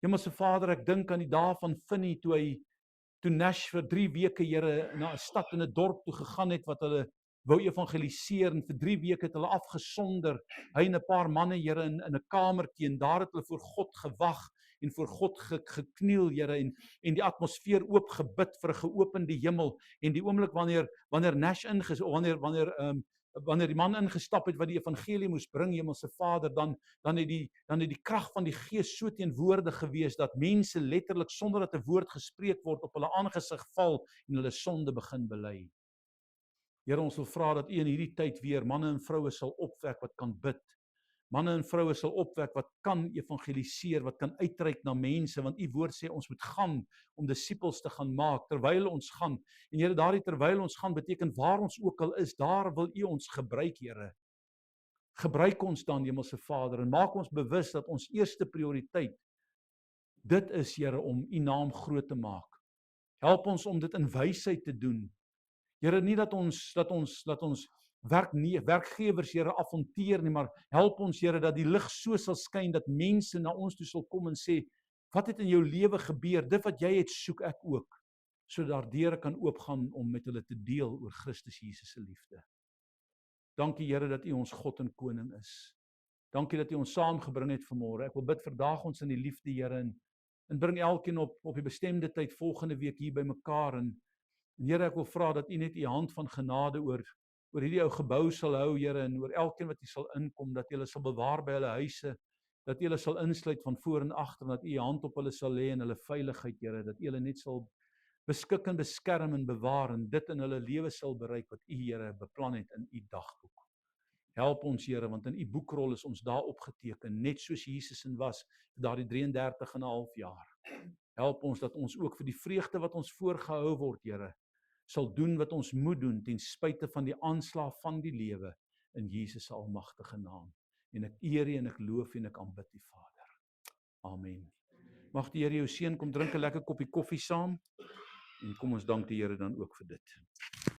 Hemelse Vader, ek dink aan die dae van Finney, toe Nash vir 3 weke, Here, na 'n stad en 'n dorp toe gegaan het, wat hulle wou evangeliseer, en vir 3 weke het hulle afgesonder, hy en 'n paar manne, Here, in 'n kamertjie, en daar het hulle voor God gewag, en voor God gekniel, Here, en die atmosfeer oop gebid vir 'n geopende hemel, en die oomblik wanneer Nash wanneer wanneer die man ingestap het wat die evangelie moes bring, Hemelse Vader, dan het die krag van die Gees so teenwoordig gewees dat mense letterlik sonder dat 'n woord gespreek word op hulle aangesig val en hulle sonde begin bely. Here, ons wil vra dat U in hierdie tyd weer manne en vroue sal opwek wat kan bid. Manne en vroue sal opwek wat kan evangeliseer, wat kan uitreik na mense, want U woord sê ons moet gaan om disippels te gaan maak terwyl ons gaan. En Here, daardie terwyl ons gaan beteken waar ons ook al is, daar wil U ons gebruik, Here. Gebruik ons dan, Hemelse Vader, en maak ons bewus dat ons eerste prioriteit dit is, Here, om U naam groot te maak. Help ons om dit in wysheid te doen. Here, nie dat ons werkgewers, Here, affonteer nie, maar help ons, Here, dat die lig so sal skyn dat mense na ons toe sal kom en sê, wat het in jou lewe gebeur? Dit wat jy het, soek ek ook, sodat daar deure kan oopgaan om met hulle te deel oor Christus Jesus se liefde. Dankie, Here, dat U ons God en koning is. Dankie dat U ons saamgebring het vanmôre. Ek wil bid vandag ons in die liefde, Here, en bring elkeen op die bestemde tyd volgende week hier by mekaar en Here, ek wil vra dat U net U hand van genade oor hierdie ou gebou sal hou, Here, en oor elkeen wat hier sal inkom, dat U hulle sal bewaar by hulle huise, dat U hulle sal insluit van voor en agter, dat U U hand op hulle sal lê en hulle veiligheid, Here, dat U hulle net sal beskik en beskerm en bewaar en dit in hulle lewe sal bereik wat U, Here, beplan het in U dagboek. Help ons, Here, want in U boekrol is ons daar opgeteken, net soos Jesus in was, vir daardie 33 en 'n half jaar. Help ons dat ons ook vir die vreugde wat ons voorgehou word, Here, sal doen wat ons moet doen, ten spyte van die aanslag van die lewe, in Jesus se almagtige naam. En ek eer U en ek loof U en ek aanbid U, Vader. Amen. Mag die Here jou seën, kom drink 'n lekker koppie koffie saam, en kom ons dank die Here dan ook vir dit.